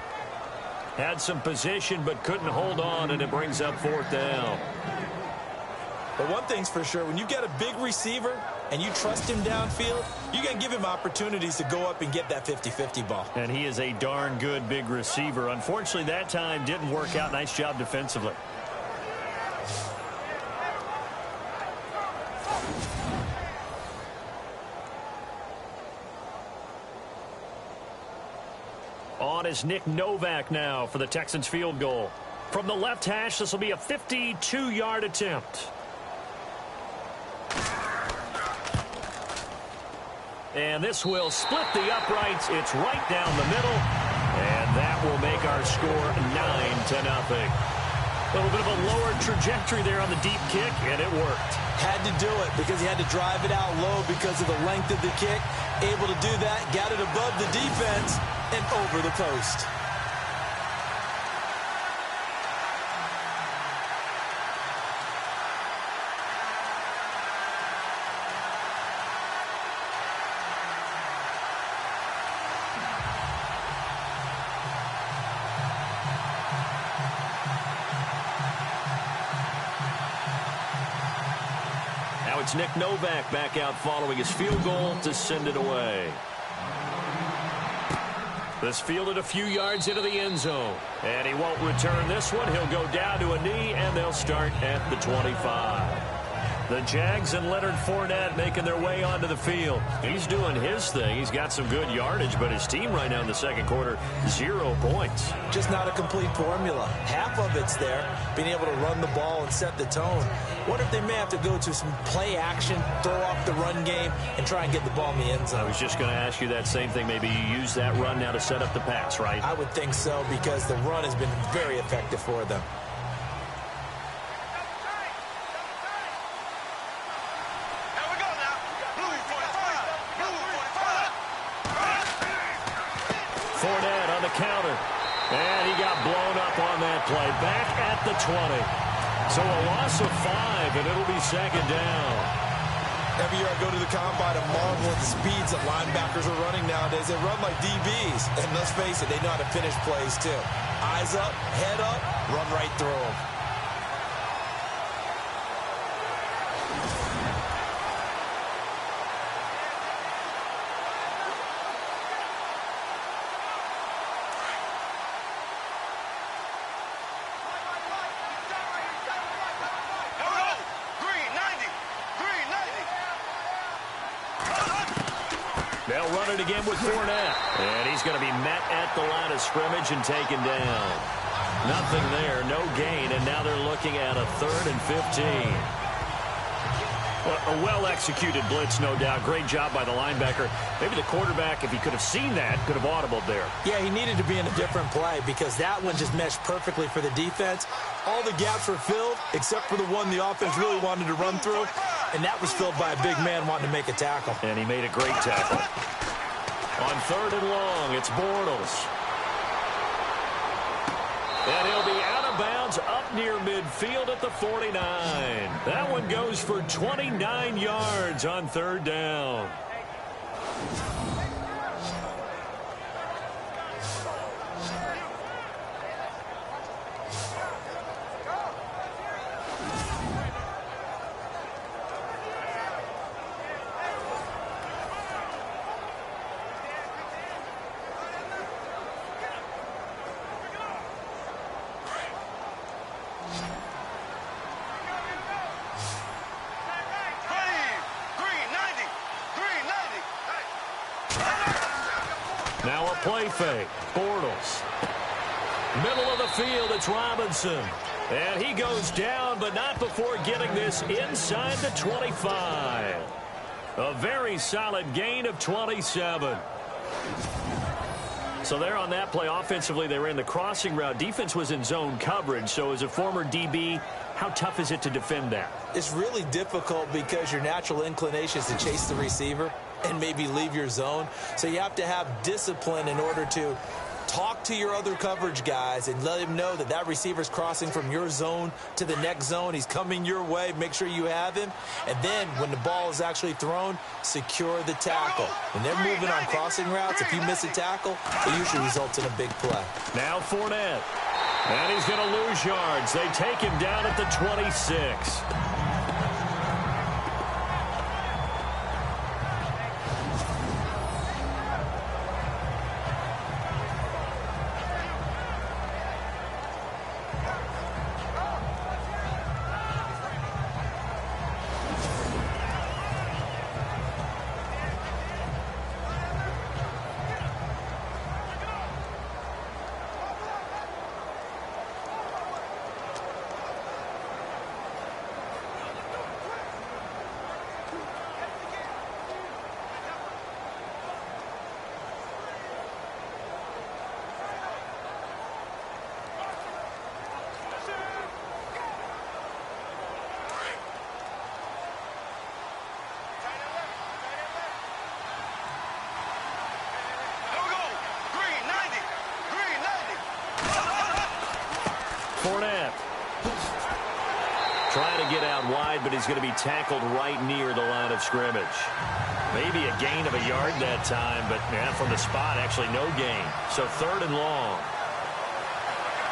Had some position but couldn't hold on, and it brings up 4th down. But one thing's for sure, when you've got a big receiver and you trust him downfield, you're going to give him opportunities to go up and get that 50-50 ball. And he is a darn good big receiver. Unfortunately, that time didn't work out. Nice job defensively. On is Nick Novak now for the Texans field goal. From the left hash, this will be a 52-yard attempt. And this will split the uprights. It's right down the middle. And that will make our score 9-0. A little bit of a lower trajectory there on the deep kick, and it worked. Had to do it because he had to drive it out low because of the length of the kick. Able to do that, got it above the defense and over the post. It's Nick Novak back out following his field goal to send it away. This fielded a few yards into the end zone. And he won't return this one. He'll go down to a knee, and they'll start at the 25. The Jags and Leonard Fournette making their way onto the field. He's doing his thing. He's got some good yardage, but his team right now in the second quarter, 0 points. Just not a complete formula. Half of it's there, being able to run the ball and set the tone. What if they may have to go to some play action, throw off the run game, and try and get the ball in the end zone? I was just going to ask you that same thing. Maybe you use that run now to set up the pass, right? I would think so because the run has been very effective for them. Fournette on the counter. And he got blown up on that play. Back at the 20. So a loss of 5, and it'll be second down. Every year I go to the combine and marvel at the speeds that linebackers are running nowadays. They run like DBs. And let's face it, they know how to finish plays too. Eyes up, head up, run right through them. run it again with Fournette. And he's going to be met at the line of scrimmage and taken down. Nothing there, no gain, and now they're looking at a 3rd and 15. Well, a well-executed blitz, no doubt. Great job by the linebacker. Maybe the quarterback, if he could have seen that, could have audibled there. Yeah, he needed to be in a different play because that one just meshed perfectly for the defense. All the gaps were filled except for the one the offense really wanted to run through, and that was filled by a big man wanting to make a tackle. And he made a great tackle. On 3rd and long, it's Bortles. And he'll be out of bounds up near midfield at the 49. That one goes for 29 yards on 3rd down. Now a play fake. Bortles. Middle of the field, it's Robinson. And he goes down, but not before getting this inside the 25. A very solid gain of 27. So there on that play, offensively, they ran the crossing route. Defense was in zone coverage. So as a former DB, how tough is it to defend that? It's really difficult because your natural inclination is to chase the receiver and maybe leave your zone. So you have to have discipline in order to talk to your other coverage guys and let him know that that receiver's crossing from your zone to the next zone. He's coming your way. Make sure you have him. And then when the ball is actually thrown, secure the tackle. When they're moving on crossing routes, if you miss a tackle, it usually results in a big play. Now Fournette. And he's going to lose yards. They take him down at the 26. Fournette trying to get out wide, but he's going to be tackled right near the line of scrimmage. Maybe a gain of a yard that time, but from the spot, actually no gain. So 3rd and long.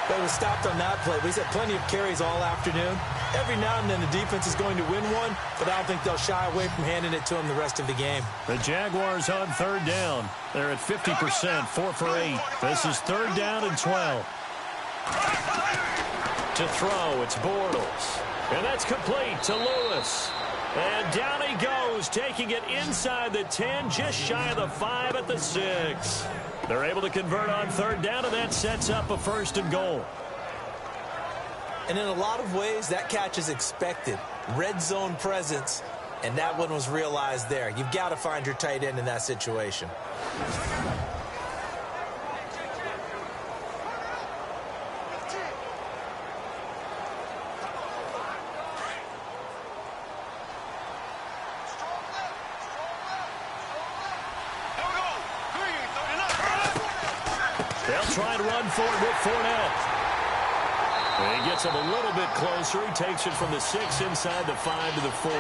But it was stopped on that play. He's had plenty of carries all afternoon. Every now and then the defense is going to win one, but I don't think they'll shy away from handing it to him the rest of the game. The Jaguars on 3rd down. They're at 50%, 4 for 8. This is 3rd down and 12. To throw, it's Bortles. And that's complete to Lewis. And down he goes, taking it inside the 10, just shy of the 5 at the 6. They're able to convert on 3rd down, and that sets up a 1st and goal. And in a lot of ways, that catch is expected. Red zone presence, and that one was realized there. You've got to find your tight end in that situation. They'll try and run for it with Fournette. And he gets him a little bit closer. He takes it from the 6 inside the 5 to the 4.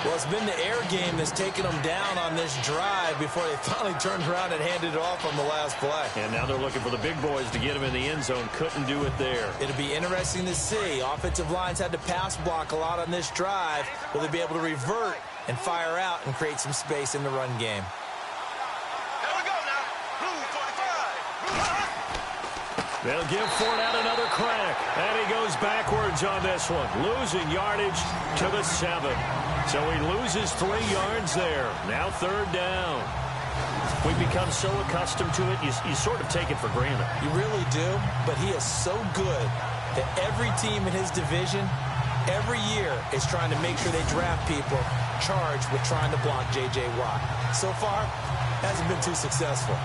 Well, it's been the air game that's taken them down on this drive before they finally turned around and handed it off on the last play. And now they're looking for the big boys to get him in the end zone. Couldn't do it there. It'll be interesting to see. Offensive lines had to pass block a lot on this drive. Will they be able to revert and fire out and create some space in the run game? They'll give Fournette another crack. And he goes backwards on this one. Losing yardage to the 7. So he loses 3 yards there. Now 3rd down. We've become so accustomed to it, you sort of take it for granted. You really do, but he is so good that every team in his division, every year, is trying to make sure they draft people charged with trying to block J.J. Watt. So far, hasn't been too successful.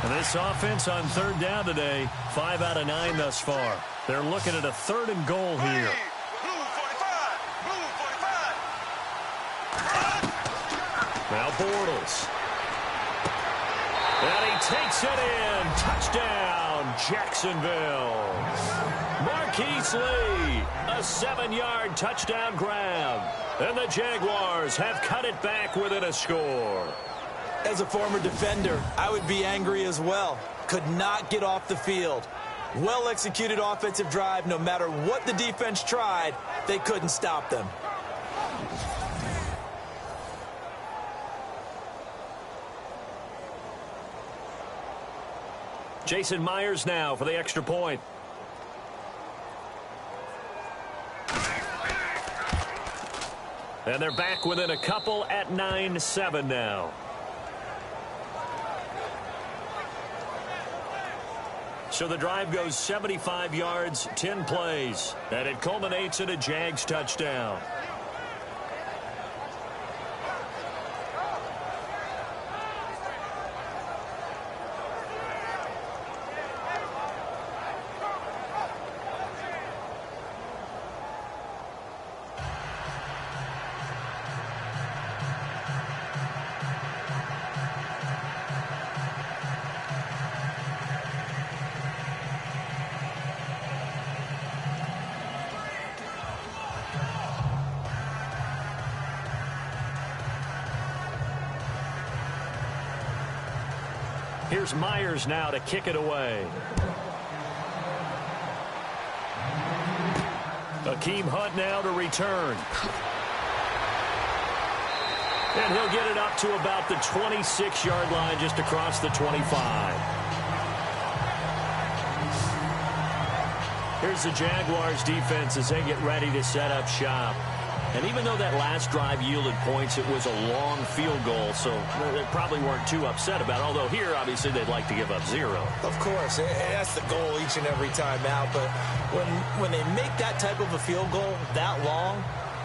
And this offense on 3rd down today, 5 out of 9 thus far. They're looking at a 3rd and goal here. Now Bortles. And he takes it in. Touchdown, Jacksonville. Marquise Lee, a 7-yard touchdown grab. And the Jaguars have cut it back within a score. As a former defender, I would be angry as well. Could not get off the field. Well-executed offensive drive. No matter what the defense tried, they couldn't stop them. Jason Myers now for the extra point. And they're back within a couple at 9-7 now. So the drive goes 75 yards, 10 plays, and it culminates in a Jags touchdown. Here's Myers now to kick it away. Akeem Hunt now to return. And he'll get it up to about the 26-yard line, just across the 25. Here's the Jaguars defense as they get ready to set up shop. And even though that last drive yielded points, it was a long field goal, so they probably weren't too upset about it. Although here, obviously, they'd like to give up 0. Of course, that's the goal each and every time out. But when they make that type of a field goal that long,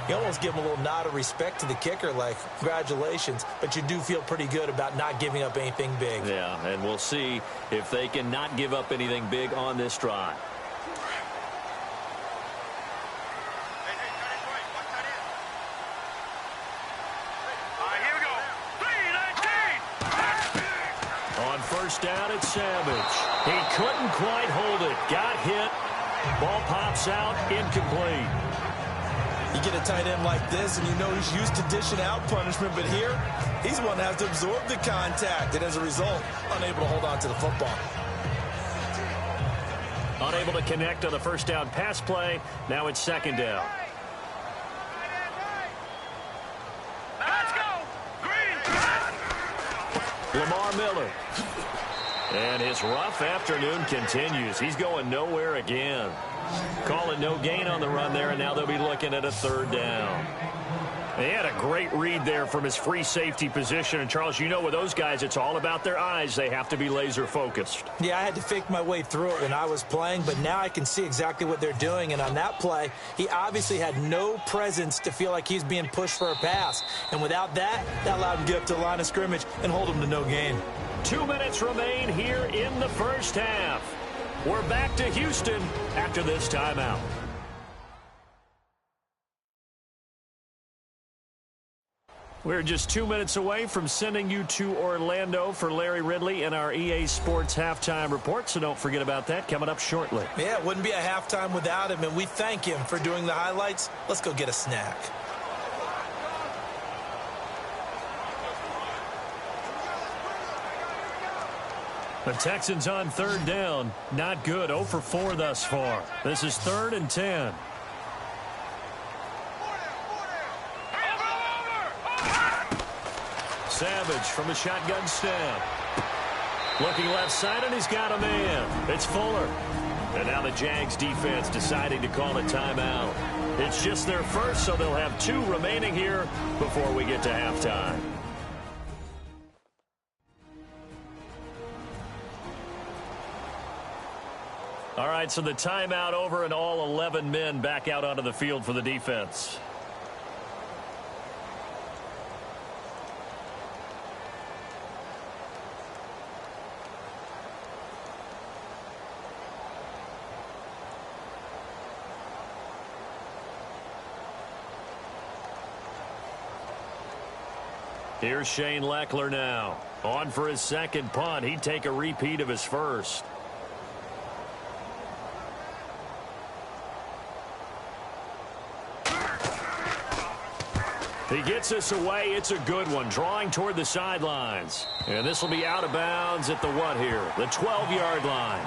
you almost give them a little nod of respect to the kicker, like, congratulations. But you do feel pretty good about not giving up anything big. Yeah, and we'll see if they can not give up anything big on this drive. First down at Savage. He couldn't quite hold it. Got hit. Ball pops out. Incomplete. You get a tight end like this, and you know he's used to dishing out punishment, but here, he's the one that has to absorb the contact, and as a result, unable to hold on to the football. Unable to connect on the first down pass play. Now it's 2nd down. Let's go! Green! Lamar Miller. And his rough afternoon continues. He's going nowhere again. Call it no gain on the run there, and now they'll be looking at a 3rd down. He had a great read there from his free safety position. And, Charles, you know with those guys, it's all about their eyes. They have to be laser focused. Yeah, I had to fake my way through it when I was playing, but now I can see exactly what they're doing. And on that play, he obviously had no presence to feel like he's being pushed for a pass. And without that, that allowed him to get up to the line of scrimmage and hold him to no gain. 2 minutes remain here in the first half. We're back to Houston after this timeout. We're just 2 minutes away from sending you to Orlando for Larry Ridley and our EA Sports Halftime Report, so don't forget about that coming up shortly. Yeah, it wouldn't be a halftime without him, and we thank him for doing the highlights. Let's go get a snack. The Texans on 3rd down. Not good. 0 for 4 thus far. This is 3rd and 10. Savage from a shotgun snap. Looking left side, and he's got a man. It's Fuller. And now the Jags defense deciding to call a timeout. It's just their first, so they'll have 2 remaining here before we get to halftime. All right, so the timeout over and all 11 men back out onto the field for the defense. Here's Shane Leckler now. On for his second punt. He'd take a repeat of his first. He gets this away. It's a good one. Drawing toward the sidelines. And this will be out of bounds at the what here? The 12-yard line.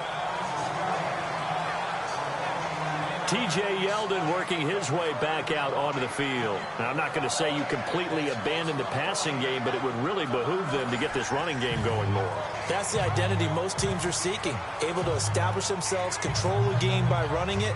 T.J. Yeldon working his way back out onto the field. Now, I'm not going to say you completely abandon the passing game, but it would really behoove them to get this running game going more. That's the identity most teams are seeking. Able to establish themselves, control the game by running it,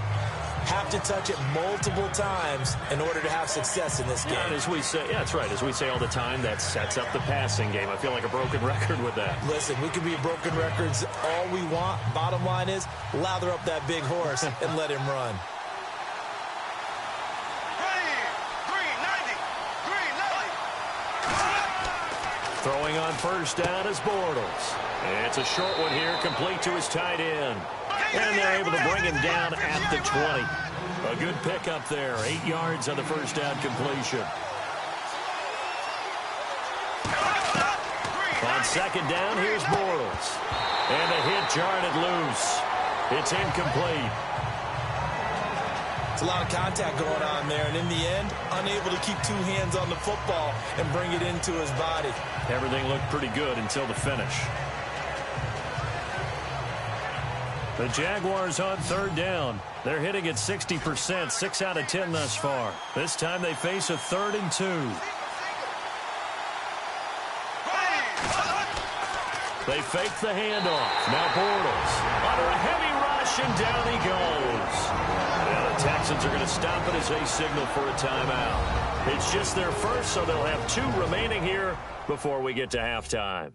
have to touch it multiple times in order to have success in this game. And as we say, yeah, that's right. As we say all the time, that sets up the passing game. I feel like a broken record with that. Listen, we can be broken records all we want. Bottom line is, lather up that big horse and let him run. Throwing on first down is Bortles. It's a short one here, complete to his tight end. And they're able to bring him down at the 20. A good pickup there. 8 yards on the first down completion. On second down, here's Bortles. And the hit jarred it loose. It's incomplete. It's a lot of contact going on there, and in the end, unable to keep 2 hands on the football and bring it into his body. Everything looked pretty good until the finish. The Jaguars on third down. They're hitting at 60%, 6 out of 10 thus far. This time they face a 3rd and 2. They fake the handoff. Now Bortles under a heavy rush, and down he goes. Now the Texans are going to stop it as they signal for a timeout. It's just their first, so they'll have 2 remaining here before we get to halftime.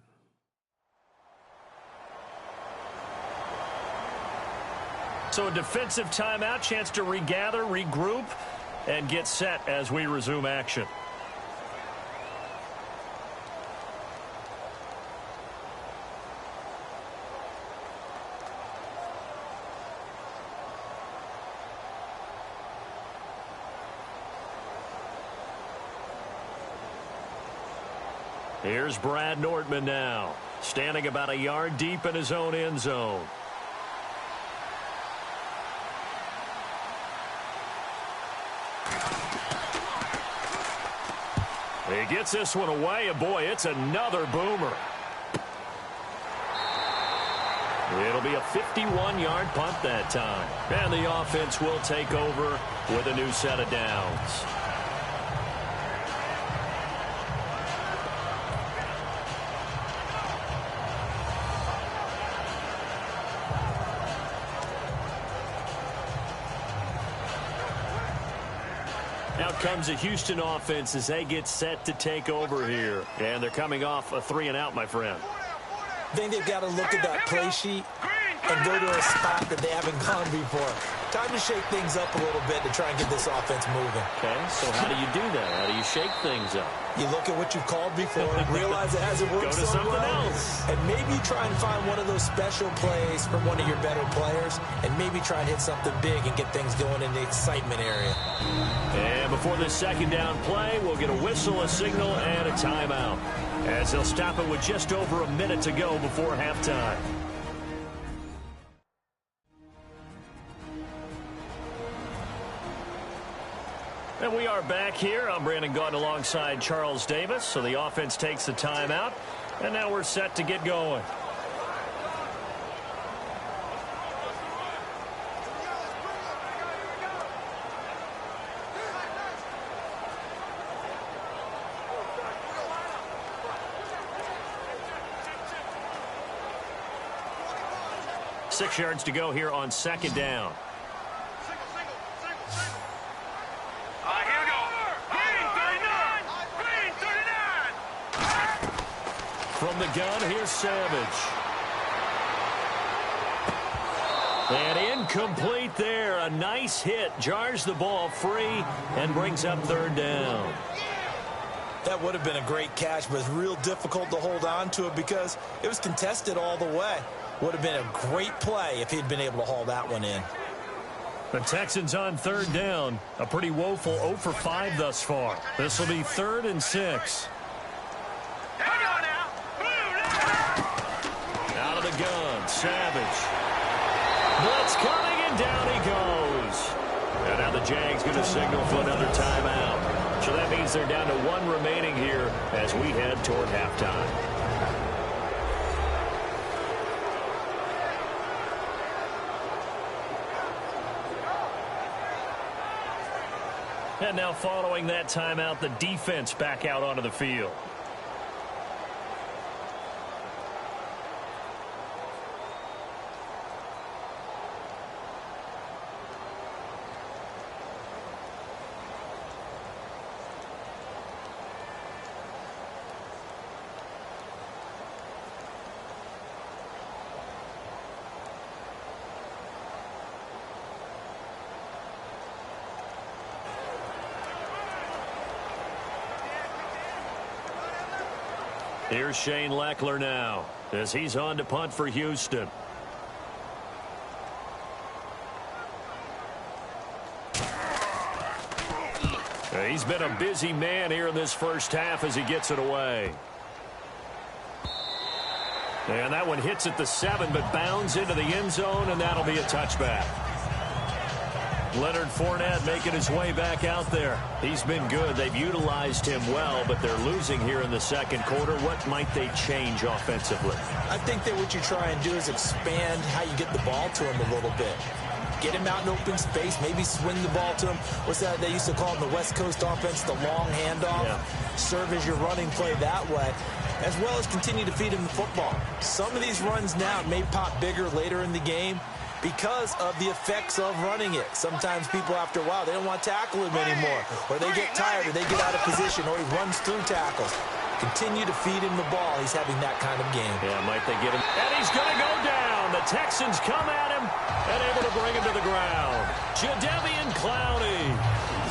So a defensive timeout, chance to regather, regroup, and get set as we resume action. Here's Brad Nordman now, standing about a yard deep in his own end zone. He gets this one away, and boy, it's another boomer. It'll be a 51-yard punt that time. And the offense will take over with a new set of downs. Out comes the Houston offense as they get set to take over here. And they're coming off a 3-and-out, my friend. I think they've got to look at that play sheet and go to a spot that they haven't gone before. Time to shake things up a little bit to try and get this offense moving. Okay, so how do you do that? How do you shake things up? You look at what you've called before, realize it hasn't worked so well, else. and maybe try and find one of those special plays from one of your better players, and maybe try and hit something big and get things going in the excitement area. And before this second down play, we'll get a whistle, a signal, and a timeout, as they'll stop it with just over a minute to go before halftime. And we are back here. I'm Brandon Gaudin alongside Charles Davis. So the offense takes the timeout, and now we're set to get going. 6 yards to go here on second down. Here we go. Green 39. Green 39. From the gun, here's Savage. And incomplete there. A nice hit. Jars the ball free and brings up third down. That would have been a great catch, but it's real difficult to hold on to it because it was contested all the way. Would have been a great play if he'd been able to haul that one in. The Texans on third down. A pretty woeful 0 for 5 thus far. This will be 3rd and 6. Out of the gun, Savage. Blitz coming, and down he goes. And now the Jags going to signal for another timeout. So that means they're down to 1 remaining here as we head toward halftime. And now following that timeout, the defense back out onto the field. Here's Shane Leckler now as he's on to punt for Houston. He's been a busy man here in this first half as he gets it away. And that one hits at the 7, but bounds into the end zone, and that'll be a touchback. Leonard Fournette making his way back out there. He's been good. They've utilized him well, but they're losing here in the second quarter. What might they change offensively? I think that what you try and do is expand how you get the ball to him a little bit. Get him out in open space, maybe swing the ball to him. What's that they used to call in the West Coast offense, the long handoff? Yeah. Serve as your running play that way, as well as continue to feed him the football. Some of these runs now may pop bigger later in the game because of the effects of running it. Sometimes people, after a while, they don't want to tackle him anymore, or they get tired, or they get out of position, or he runs through tackles. Continue to feed him the ball. He's having that kind of game. Yeah, might they get him? And he's going to go down. The Texans come at him and able to bring him to the ground. Jadeveon Clowney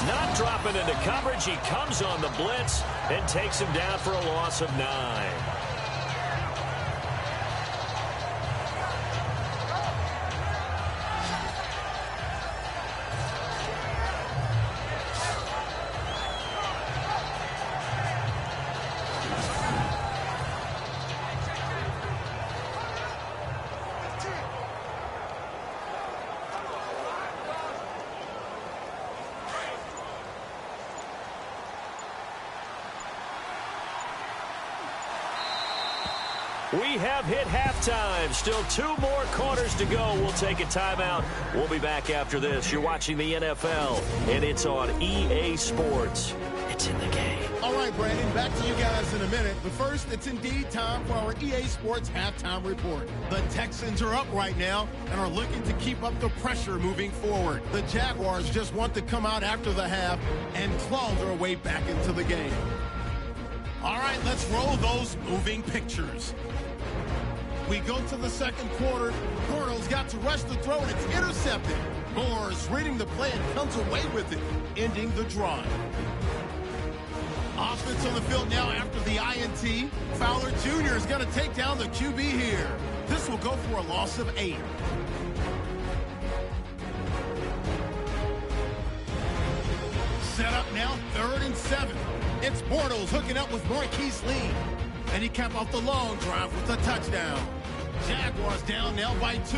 not dropping into coverage. He comes on the blitz and takes him down for a loss of 9. We have hit halftime. Still 2 more quarters to go. We'll take a timeout. We'll be back after this. You're watching the NFL, and it's on EA Sports. It's in the game. All right, Brandon, back to you guys in a minute. But first, it's indeed time for our EA Sports halftime report. The Texans are up right now and are looking to keep up the pressure moving forward. The Jaguars just want to come out after the half and claw their way back into the game. All right, let's roll those moving pictures. We go to the second quarter. Bortles got to rush the throw, and it's intercepted. Moore's reading the play and comes away with it, ending the drive. Offense on the field now after the INT. Fowler Jr. is going to take down the QB here. This will go for a loss of 8. Set up now, 3rd and 7. It's Bortles hooking up with Marquise Lee. And he capped off the long drive with a touchdown. Jaguars down now by 2.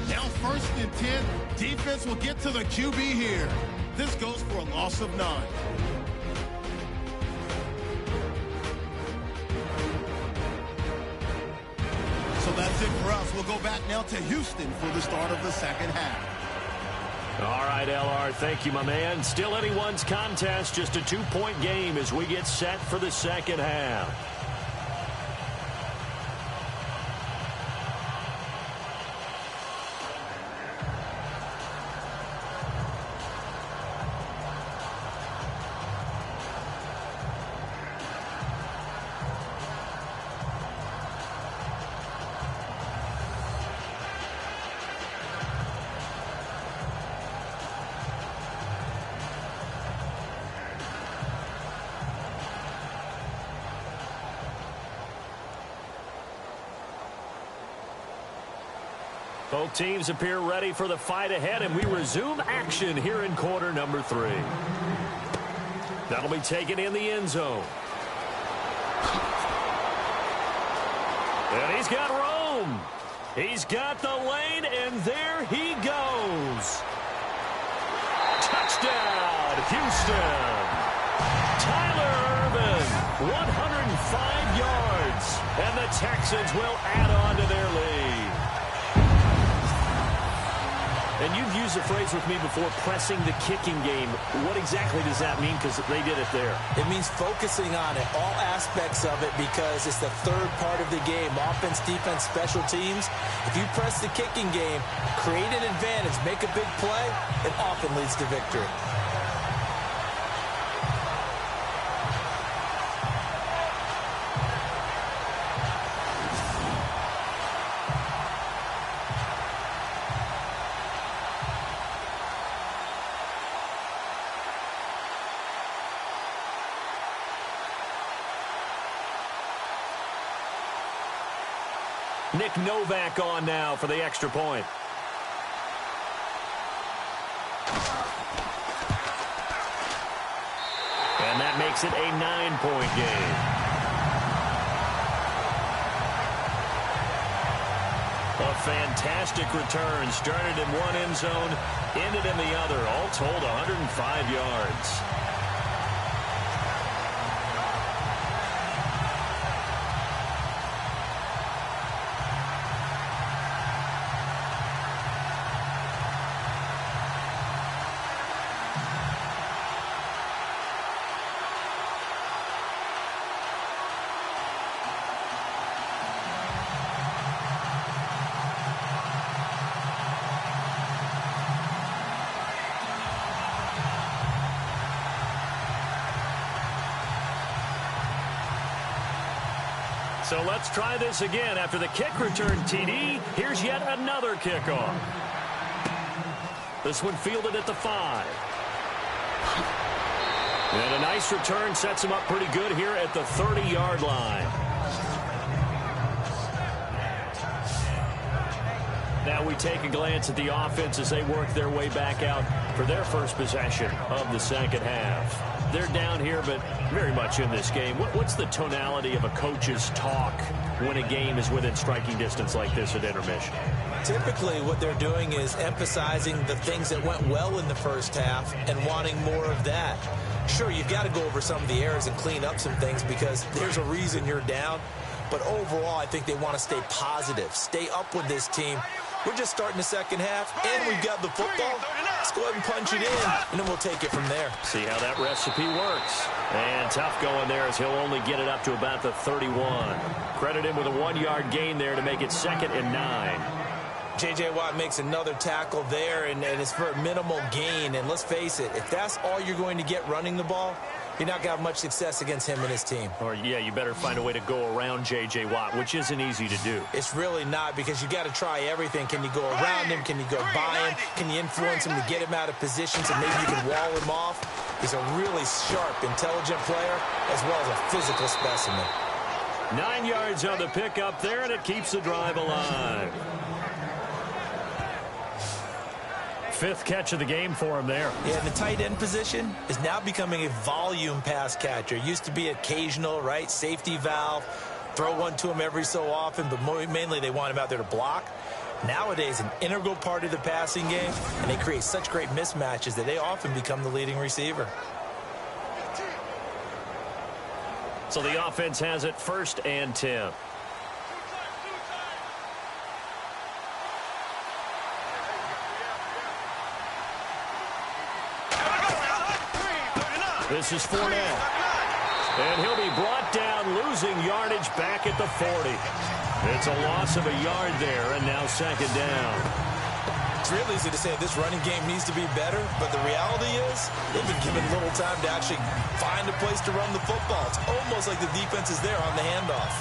Now 1st and 10. Defense will get to the QB here. This goes for a loss of 9. So that's it for us. We'll go back now to Houston for the start of the second half. All right, LR, thank you, my man. Still anyone's contest, just a 2-point game as we get set for the second half. Both teams appear ready for the fight ahead, and we resume action here in quarter number 3. That'll be taken in the end zone. And he's got Rome. He's got the lane, and there he goes. Touchdown, Houston. Tyler Ervin, 105 yards, and the Texans will add on to their lead. And you've used the phrase with me before, pressing the kicking game. What exactly does that mean? Because they did it there. It means focusing on it, all aspects of it, because it's the third part of the game. Offense, defense, special teams. If you press the kicking game, create an advantage, make a big play, it often leads to victory. Nick Novak on now for the extra point. And that makes it a 9-point game. A fantastic return. Started in one end zone, ended in the other. All told, 105 yards. So let's try this again. After the kick return TD, here's yet another kickoff. This one fielded at the 5. And a nice return sets him up pretty good here at the 30-yard line. Now we take a glance at the offense as they work their way back out for their first possession of the second half. They're down here, but very much in this game. What's the tonality of a coach's talk when a game is within striking distance like this at intermission? Typically, what they're doing is emphasizing the things that went well in the first half and wanting more of that. Sure, you've got to go over some of the errors and clean up some things because there's a reason you're down. But overall, I think they want to stay positive, stay up with this team. We're just starting the second half, and we've got the football. Let's go ahead and punch it in, and then we'll take it from there. See how that recipe works. And tough going there as he'll only get it up to about the 31. Credit him with a 1-yard gain there to make it 2nd and 9. J.J. Watt makes another tackle there, and it's for a minimal gain. And let's face it, if that's all you're going to get running the ball, you're not going to have much success against him and his team. Or, yeah, you better find a way to go around J.J. Watt, which isn't easy to do. It's really not because you got to try everything. Can you go around him? Can you go by him? Can you influence him to get him out of position so maybe you can wall him off? He's a really sharp, intelligent player as well as a physical specimen. 9 yards on the pickup there, and it keeps the drive alive. 5th catch of the game for him there. Yeah, the tight end position is now becoming a volume pass catcher. Used to be occasional, right? Safety valve. Throw one to him every so often, but mainly they want him out there to block. Nowadays, an integral part of the passing game, and they create such great mismatches that they often become the leading receiver. So the offense has it 1st and 10. This is Fournette. And he'll be brought down, losing yardage back at the 40. It's a loss of a yard there, and now 2nd down. It's real easy to say this running game needs to be better, but the reality is they've been given little time to actually find a place to run the football. It's almost like the defense is there on the handoff.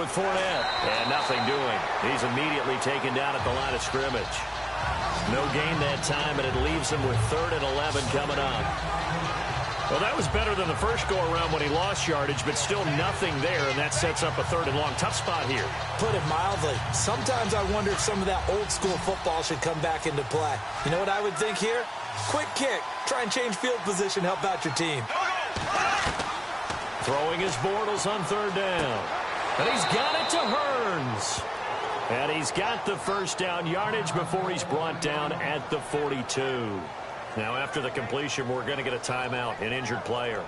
with Fournette. And nothing doing. He's immediately taken down at the line of scrimmage. No gain that time, and it leaves him with 3rd and 11 coming up. Well, that was better than the first go-around when he lost yardage, but still nothing there, and that sets up a 3rd and long. Tough spot here. Put it mildly. Sometimes I wonder if some of that old-school football should come back into play. You know what I would think here? Quick kick. Try and change field position. Help out your team. Throwing his Bortles on 3rd down. And he's got it to Hearns. And he's got the first down yardage before he's brought down at the 42. Now, after the completion, we're going to get a timeout, an injured player.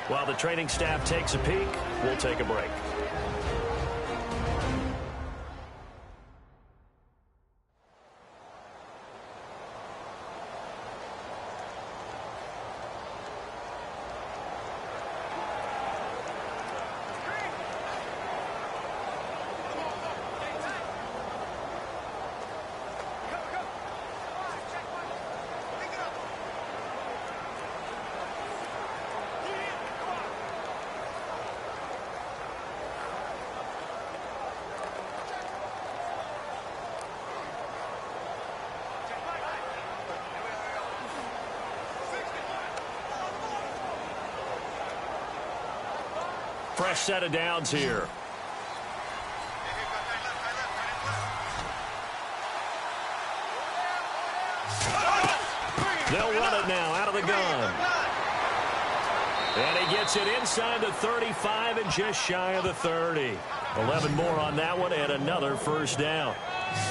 While the training staff takes a peek, we'll take a break. Fresh set of downs here. They'll run it now out of the gun. And he gets it inside the 35 and just shy of the 30. 11 more on that one and another first down.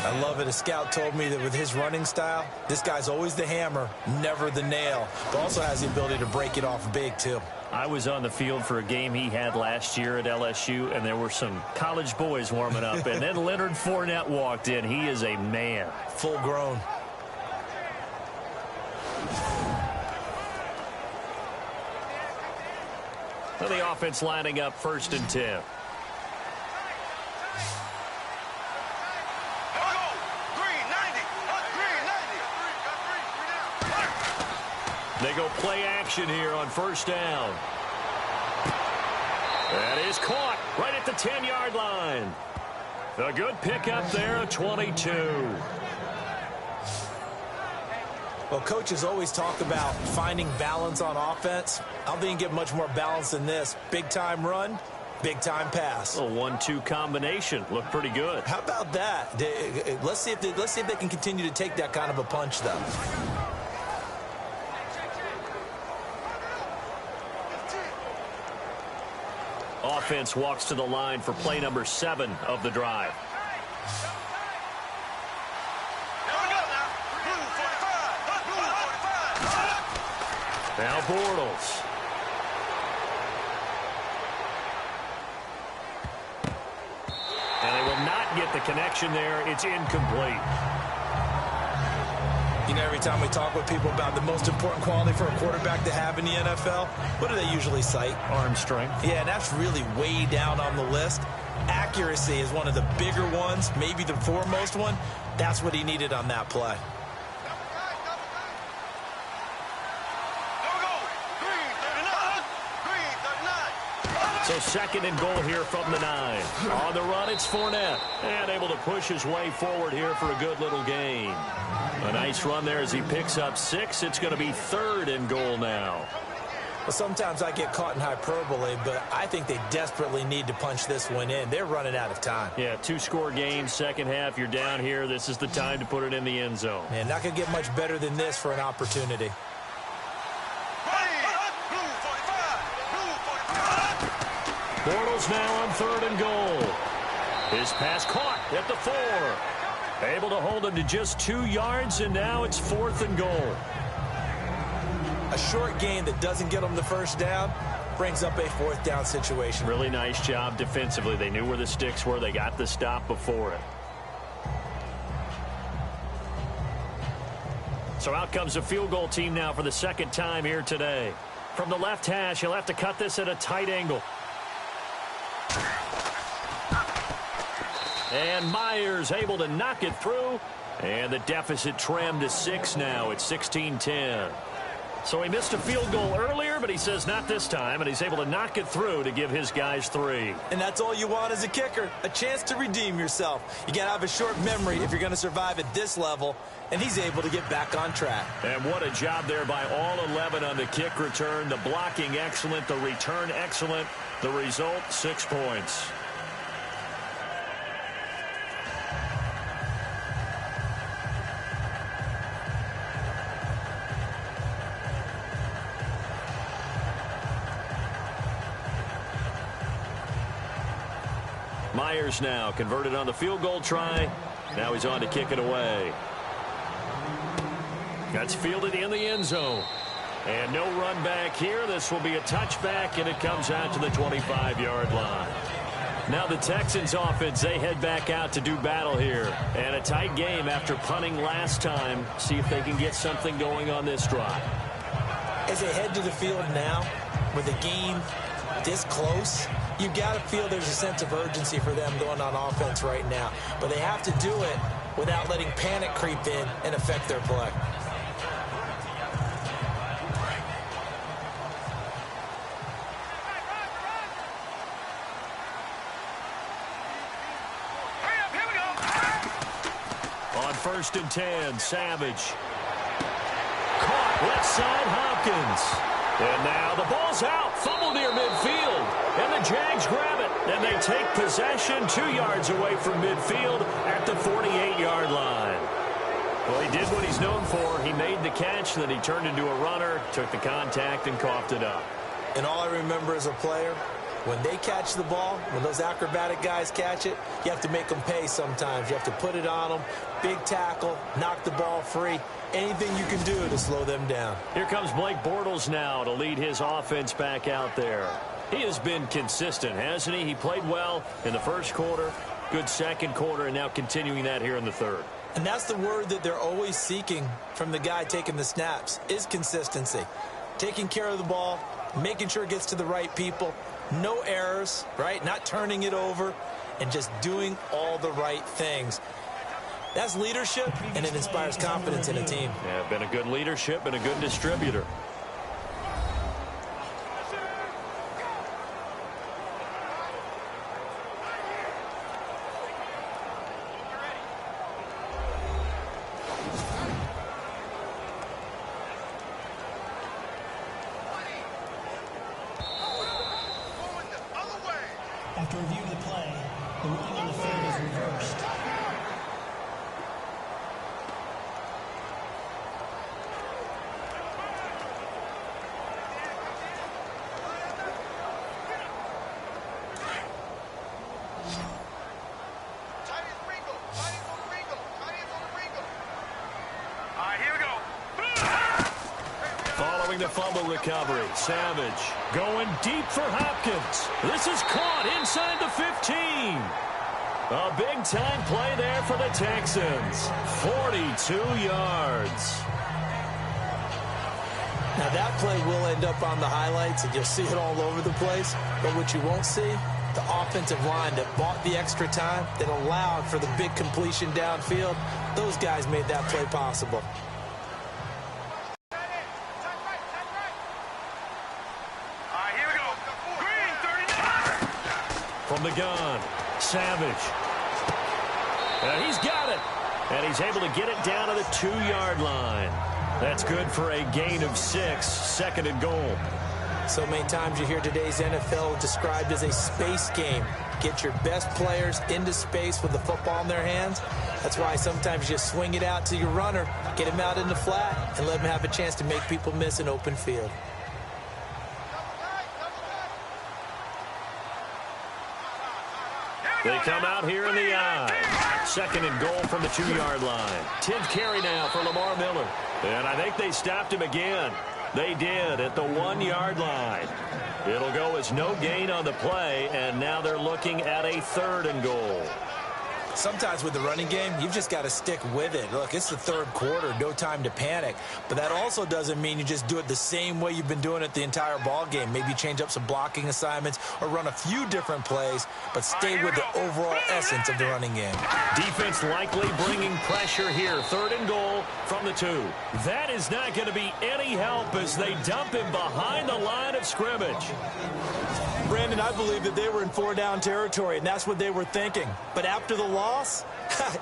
I love it. A scout told me that with his running style, this guy's always the hammer, never the nail, but also has the ability to break it off big, too. I was on the field for a game he had last year at LSU, and there were some college boys warming up, and then Leonard Fournette walked in. He is a man. Full grown. So the offense lining up 1st and 10. They go play action here on 1st down. That is caught right at the 10-yard line. A good pickup there, a 22. Well, coaches always talk about finding balance on offense. I don't think you can get much more balance than this. Big-time run, big-time pass. A 1-2 combination. Looked pretty good. How about that? Let's see if they can continue to take that kind of a punch, though. Offense walks to the line for play number 7 of the drive. Now Bortles. And they will not get the connection there. It's incomplete. You know, every time we talk with people about the most important quality for a quarterback to have in the NFL, what do they usually cite? Arm strength. Yeah, and that's really way down on the list. Accuracy is one of the bigger ones, maybe the foremost one. That's what he needed on that play. So 2nd and goal here from the 9. On the run, it's Fournette. And able to push his way forward here for a good little gain. A nice run there as he picks up 6. It's going to be 3rd and goal now. Well, sometimes I get caught in hyperbole, but I think they desperately need to punch this one in. They're running out of time. Yeah, 2-score game, second half. You're down here. This is the time to put it in the end zone. Man, not going to get much better than this for an opportunity. Bortles now on 3rd and goal. His pass caught at the 4. Able to hold him to just 2 yards, and now it's 4th and goal. A short gain that doesn't get them the first down brings up a 4th down situation. Really nice job defensively. They knew where the sticks were. They got the stop before it. So out comes a field goal team now for the 2nd time here today. From the left hash, he'll have to cut this at a tight angle. And Myers able to knock it through. And the deficit trimmed to 6 now. It's 16-10. So he missed a field goal earlier, but he says not this time, and he's able to knock it through to give his guys 3. And that's all you want as a kicker, a chance to redeem yourself. You got to have a short memory if you're going to survive at this level, and he's able to get back on track. And what a job there by all 11 on the kick return. The blocking excellent, the return excellent. The result, 6 points. Myers now converted on the field goal try. Now he's on to kick it away. That's fielded in the end zone. And no run back here. This will be a touchback, and it comes out to the 25-yard line. Now the Texans offense, they head back out to do battle here. And a tight game after punting last time. See if they can get something going on this drive. As they head to the field now, with a game this close, you got to feel there's a sense of urgency for them going on offense right now. But they have to do it without letting panic creep in and affect their play. On 1st and 10, Savage. Caught left side, Hopkins. And now the ball's out. Fumble near midfield. And the Jags grab it. And they take possession 2 yards away from midfield at the 48-yard line. Well, he did what he's known for. He made the catch, then he turned into a runner, took the contact, and coughed it up. And all I remember as a player, when they catch the ball, when those acrobatic guys catch it, you have to make them pay sometimes. You have to put it on them, big tackle, knock the ball free. Anything you can do to slow them down. Here comes Blake Bortles now to lead his offense back out there. He has been consistent, hasn't he? He played well in the first quarter, good second quarter, and now continuing that here in the third. And that's the word that they're always seeking from the guy taking the snaps, is consistency. Taking care of the ball, making sure it gets to the right people, no errors, right? Not turning it over, and just doing all the right things. That's leadership, and it inspires confidence in a team. Yeah, been a good leadership and a good distributor. After review of the play, the ruling on the field is reversed. The fumble recovery. Savage going deep for Hopkins. This is caught inside the 15. A big-time play there for the Texans. 42 yards. Now that play will end up on the highlights, and you'll see it all over the place. But what you won't see, the offensive line that bought the extra time, that allowed for the big completion downfield, those guys made that play possible. From the gun, Savage. And he's got it. And he's able to get it down to the 2-yard line. That's good for a gain of 6, 2nd and goal. So many times you hear today's NFL described as a space game. Get your best players into space with the football in their hands. That's why sometimes you swing it out to your runner, get him out in the flat, and let him have a chance to make people miss an open field. They come out here in the eye. 2nd and goal from the 2-yard line. 10th carry now for Lamar Miller. And I think they stopped him again. They did at the 1-yard line. It'll go as no gain on the play, and now they're looking at a 3rd and goal. Sometimes with the running game, you've just got to stick with it. Look, it's the third quarter, no time to panic. But that also doesn't mean you just do it the same way you've been doing it the entire ball game. Maybe change up some blocking assignments or run a few different plays, but stay with the overall essence of the running game. Defense likely bringing pressure here. 3rd and goal from the 2. That is not going to be any help as they dump him behind the line of scrimmage. Brandon, I believe that they were in 4-down territory, and that's what they were thinking. But after the loss,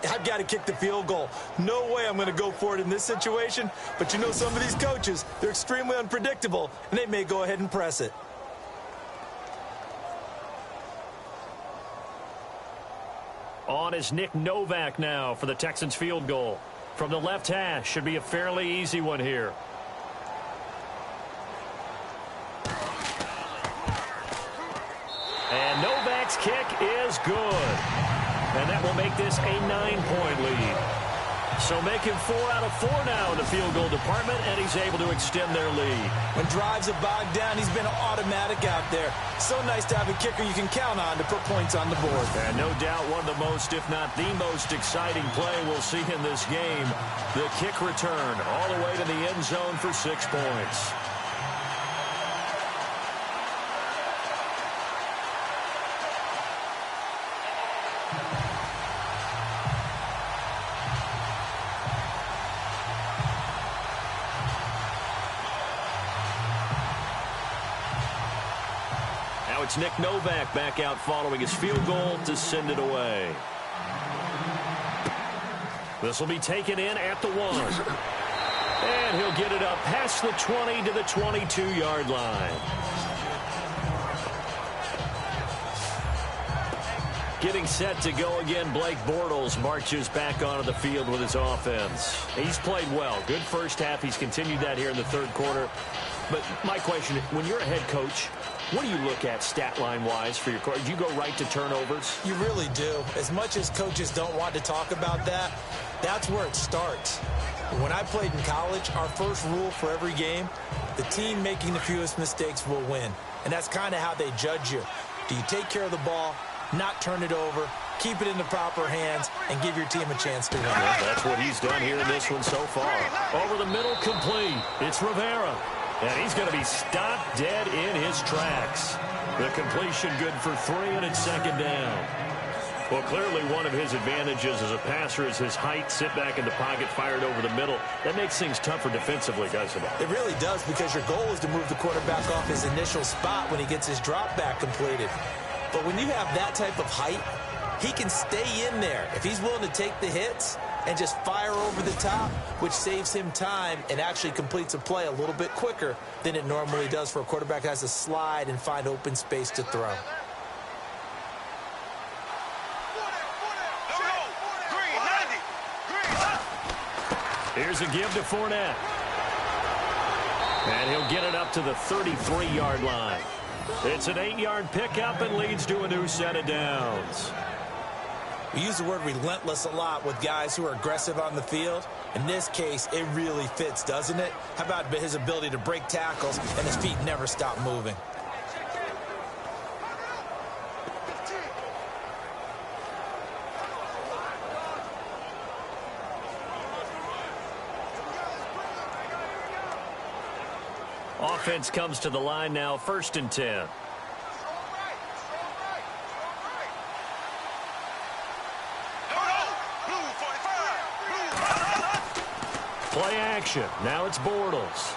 I've got to kick the field goal. No way I'm going to go for it in this situation. But you know some of these coaches, they're extremely unpredictable, and they may go ahead and press it. On is Nick Novak now for the Texans field goal. From the left hash, should be a fairly easy one here. And Novak's kick is good. And that will make this a 9-point lead. So making 4 out of 4 now in the field goal department, and he's able to extend their lead. When drives are bogged down, he's been automatic out there. So nice to have a kicker you can count on to put points on the board. And no doubt one of the most, if not the most exciting play we'll see in this game. The kick return all the way to the end zone for 6 points. It's Nick Novak back out following his field goal to send it away. This will be taken in at the 1. And he'll get it up past the 20 to the 22-yard line. Getting set to go again, Blake Bortles marches back onto the field with his offense. He's played well. Good first half. He's continued that here in the 3rd quarter. But my question, when you're a head coach, what do you look at stat line-wise for your coach? Do you go right to turnovers? You really do. As much as coaches don't want to talk about that, that's where it starts. When I played in college, our first rule for every game, the team making the fewest mistakes will win. And that's kind of how they judge you. Do you take care of the ball, not turn it over, keep it in the proper hands, and give your team a chance to win? Well, that's what he's done here in this one so far. Over the middle, complete. It's Rivera. And he's going to be stopped dead in his tracks. The completion good for 3, and it's 2nd down. Well, clearly one of his advantages as a passer is his height. Sit back in the pocket, fired over the middle. That makes things tougher defensively, doesn't it? It really does, because your goal is to move the quarterback off his initial spot when he gets his drop back completed. But when you have that type of height, he can stay in there if he's willing to take the hits and just fire over the top, which saves him time and actually completes a play a little bit quicker than it normally does for a quarterback that has to slide and find open space to throw. Here's a give to Fournette. And he'll get it up to the 33-yard line. It's an 8-yard pickup and leads to a new set of downs. We use the word relentless a lot with guys who are aggressive on the field. In this case, it really fits, doesn't it? How about his ability to break tackles and his feet never stop moving? Offense comes to the line now, 1st and 10. Play action. Now it's Bortles.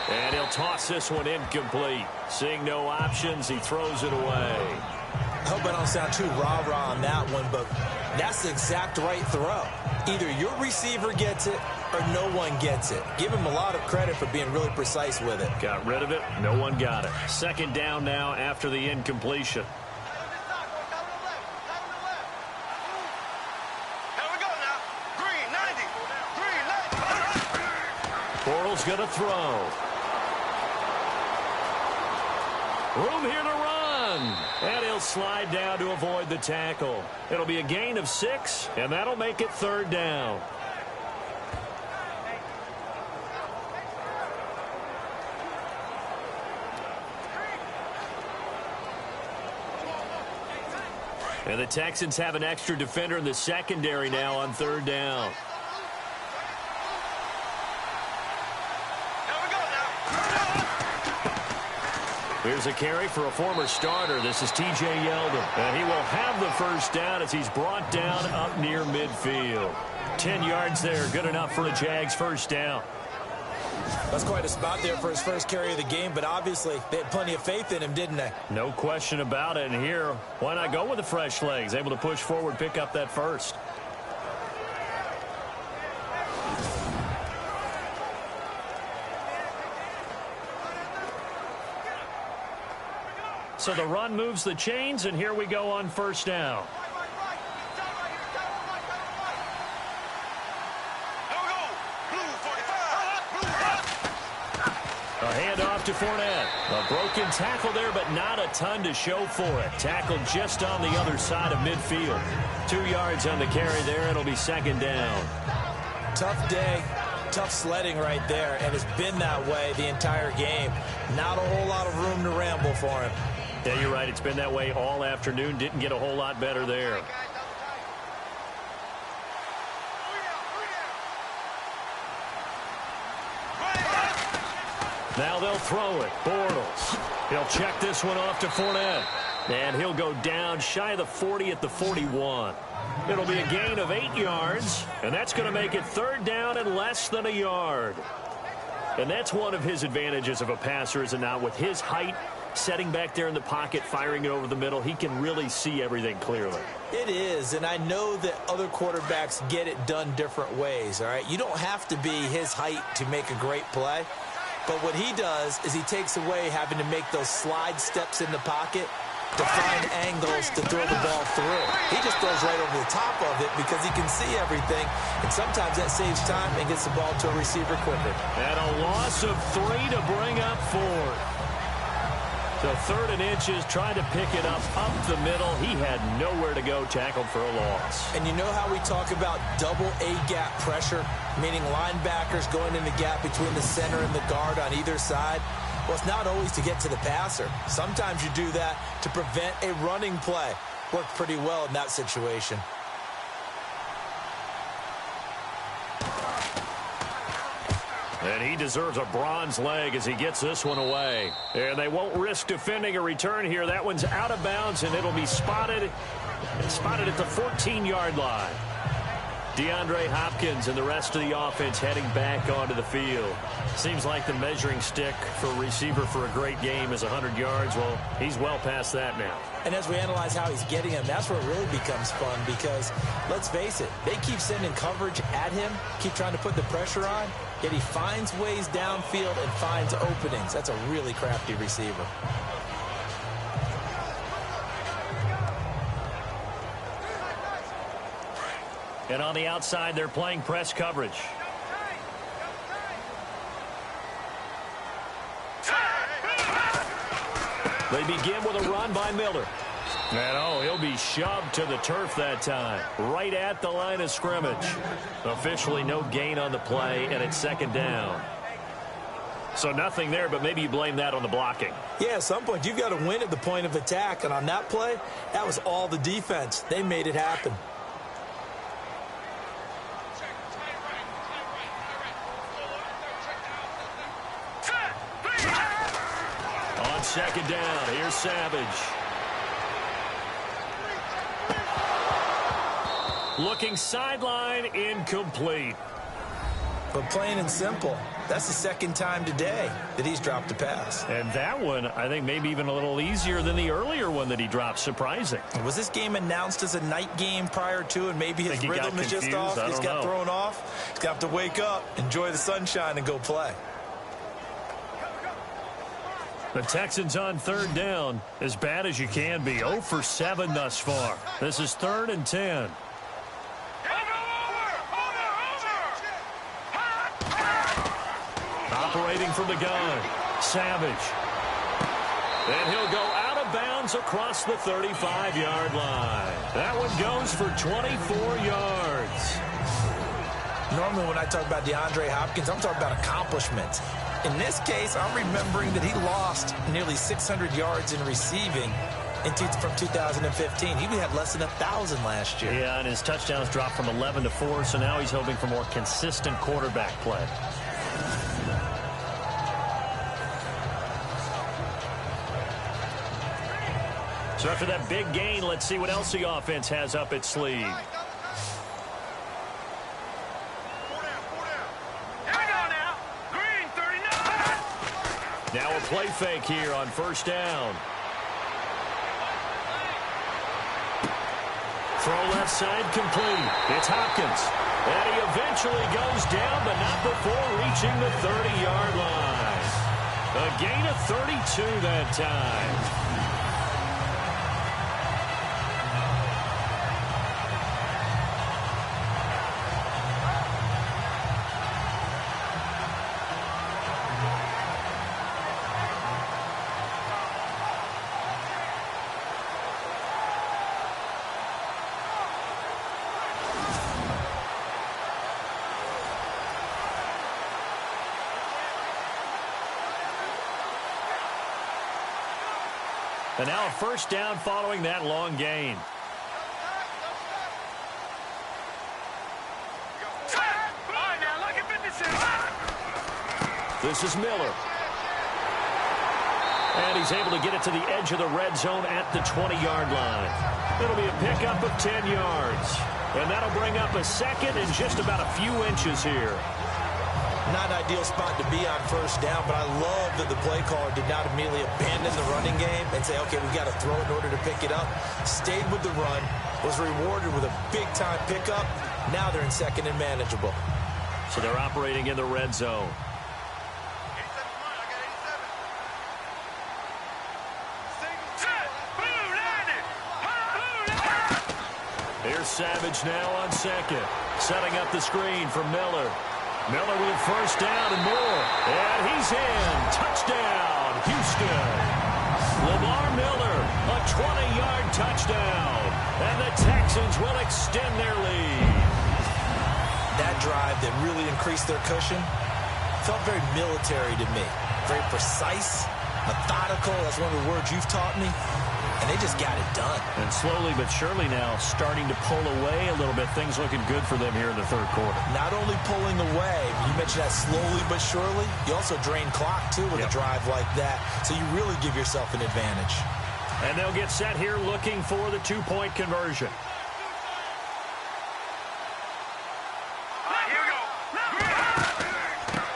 And he'll toss this one incomplete. Seeing no options, he throws it away. I hope I don't sound too rah-rah on that one, but that's the exact right throw. Either your receiver gets it or no one gets it. Give him a lot of credit for being really precise with it. Got rid of it. No one got it. 2nd down now after the incompletion. Bortles going to throw. Room here to run. And he'll slide down to avoid the tackle. It'll be a gain of 6, and that'll make it 3rd down. And the Texans have an extra defender in the secondary now on third down. Here's a carry for a former starter. This is T.J. Yeldon. And he will have the first down as he's brought down up near midfield. 10 yards there, good enough for a Jags first down. That's quite a spot there for his first carry of the game, but obviously they had plenty of faith in him, didn't they? No question about it. And here, why not go with the fresh legs? Able to push forward, pick up that first. So the run moves the chains, and here we go on first down. A handoff to Fournette. A broken tackle there, but not a ton to show for it. Tackled just on the other side of midfield. 2 yards on the carry there. It'll be second down. Tough day. Tough sledding right there, and it's been that way the entire game. Not a whole lot of room to ramble for him. Yeah, you're right. It's been that way all afternoon. Didn't get a whole lot better there. Now they'll throw it. Bortles. He'll check this one off to Fournette. And he'll go down shy of the 40 at the 41. It'll be a gain of 8 yards, and that's going to make it third down and less than a yard. And that's one of his advantages of a passer, is it not? With his height, setting back there in the pocket, firing it over the middle, he can really see everything clearly. It is, and I know that other quarterbacks get it done different ways, all right? You don't have to be his height to make a great play, but what he does is he takes away having to make those slide steps in the pocket to find angles to throw the ball through. He just throws right over the top of it because he can see everything, and sometimes that saves time and gets the ball to a receiver quicker. And a loss of 3 to bring up 4. So 3rd and inches, trying to pick it up the middle. He had nowhere to go, tackled for a loss. And you know how we talk about double A-gap pressure, meaning linebackers going in the gap between the center and the guard on either side? Well, it's not always to get to the passer. Sometimes you do that to prevent a running play. Worked pretty well in that situation. And he deserves a bronze leg as he gets this one away. And they won't risk defending a return here. That one's out of bounds, and it'll be spotted at the 14-yard line. DeAndre Hopkins and the rest of the offense heading back onto the field. Seems like the measuring stick for a receiver for a great game is 100 yards. Well, he's well past that now. And as we analyze how he's getting him, that's where it really becomes fun because, let's face it, they keep sending coverage at him, keep trying to put the pressure on, yet he finds ways downfield and finds openings. That's a really crafty receiver. And on the outside, they're playing press coverage. They begin with a run by Miller. And, he'll be shoved to the turf that time, right at the line of scrimmage. Officially no gain on the play, and it's second down. So nothing there, but maybe you blame that on the blocking. Yeah, at some point, you've got to win at the point of attack. And on that play, that was all the defense. They made it happen. On second down, here's Savage. Looking sideline, incomplete. But plain and simple, that's the second time today that he's dropped a pass. And that one, I think, maybe even a little easier than the earlier one that he dropped. Surprising. Was this game announced as a night game prior to, and maybe his rhythm is just off? He's got thrown off. He's got to wake up, enjoy the sunshine, and go play. The Texans on third down, as bad as you can be. 0 for 7 thus far. This is 3rd and 10. Operating from the gun, Savage. And he'll go out of bounds across the 35-yard line. That one goes for 24 yards. Normally when I talk about DeAndre Hopkins, I'm talking about accomplishments. In this case, I'm remembering that he lost nearly 600 yards in receiving from 2015. He had less than 1,000 last year. Yeah, and his touchdowns dropped from 11 to 4, so now he's hoping for more consistent quarterback play. So after that big gain, let's see what else the offense has up its sleeve. Now a play fake here on first down. Throw left side complete. It's Hopkins. And he eventually goes down, but not before reaching the 30-yard line. A gain of 32 that time. And now a first down following that long gain. This is Miller. And he's able to get it to the edge of the red zone at the 20-yard line. It'll be a pickup of 10 yards. And that'll bring up a second and just about a few inches here. Not an ideal spot to be on first down, but I love that the play caller did not immediately abandon the running game and say, okay, we've got to throw it in order to pick it up. Stayed with the run, was rewarded with a big-time pickup. Now they're in second and manageable. So they're operating in the red zone. Here's Savage now on second, setting up the screen for Miller. Miller with first down and more. And he's in. Touchdown, Houston. Lamar Miller, a 20-yard touchdown. And the Texans will extend their lead. That drive that really increased their cushion felt very military to me. Very precise, methodical. That's one of the words you've taught me. And they just got it done. And slowly but surely now starting to pull away a little bit. Things looking good for them here in the third quarter. Not only pulling away, you mentioned that slowly but surely, you also drain clock, too, with a drive like that. So you really give yourself an advantage. And they'll get set here looking for the two-point conversion.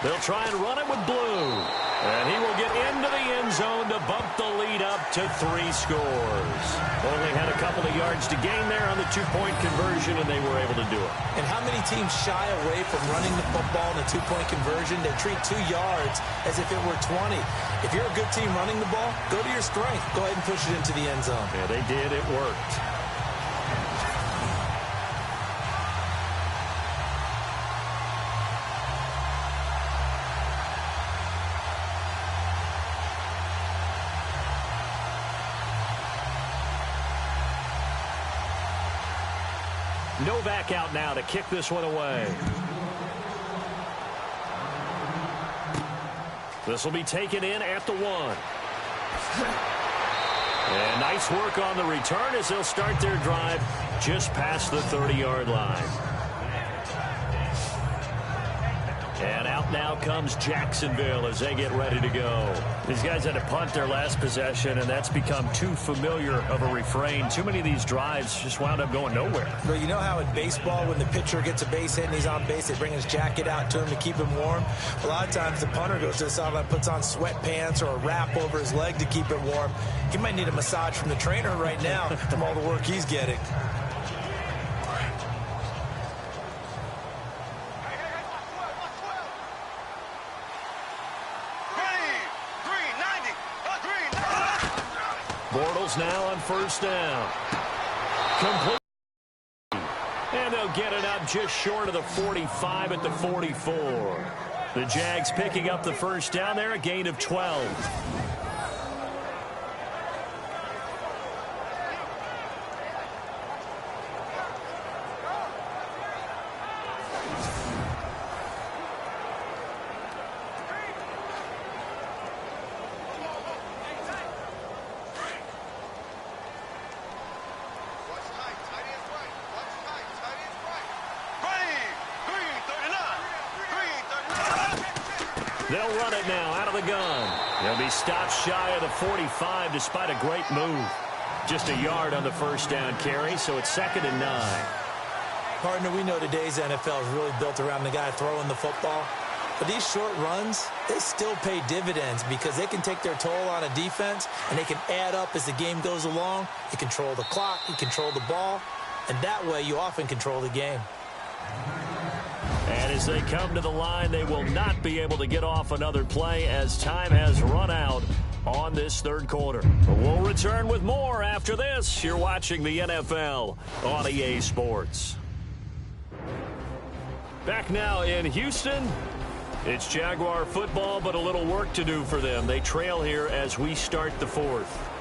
They'll try and run it with Blue. And he will get into the end zone to bump the lead up to 3 scores. Only had a couple of yards to gain there on the two-point conversion, and they were able to do it. And how many teams shy away from running the football in a two-point conversion? They treat 2 yards as if it were 20. If you're a good team running the ball, go to your strength. Go ahead and push it into the end zone. Yeah, they did. It worked. Novak out now to kick this one away. This will be taken in at the 1. And nice work on the return as they'll start their drive just past the 30-yard line. And out now comes Jacksonville as they get ready to go. These guys had to punt their last possession, and that's become too familiar of a refrain. Too many of these drives just wound up going nowhere. But you know how in baseball, when the pitcher gets a base hit and he's on base, they bring his jacket out to him to keep him warm? A lot of times the punter goes to the sideline, puts on sweatpants or a wrap over his leg to keep it warm. He might need a massage from the trainer right now from all the work he's getting. Bortles now on first down. Complete. And they'll get it up just short of the 45 at the 44. The Jags picking up the first down there, a gain of 12. They'll run it now out of the gun. He'll be stopped shy of the 45 despite a great move. Just a yard on the first down carry, so it's 2nd and 9. Partner, we know today's NFL is really built around the guy throwing the football. But these short runs, they still pay dividends because they can take their toll on a defense, and they can add up as the game goes along. You control the clock, you control the ball, and that way you often control the game. And as they come to the line, they will not be able to get off another play as time has run out on this third quarter. We'll return with more after this. You're watching the NFL on EA Sports. Back now in Houston. It's Jaguar football, but a little work to do for them. They trail here as we start the fourth.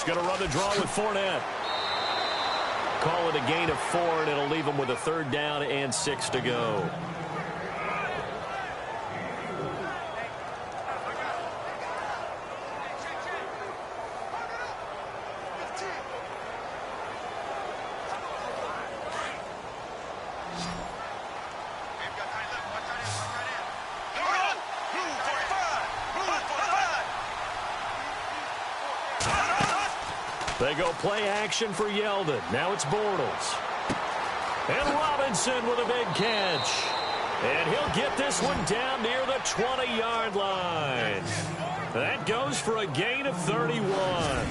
Going to run the draw with Fournette. Call it a gain of 4, and it'll leave him with a 3rd down and 6 to go. They go play action for Yeldon. Now it's Bortles. And Robinson with a big catch. And he'll get this one down near the 20-yard line. That goes for a gain of 31.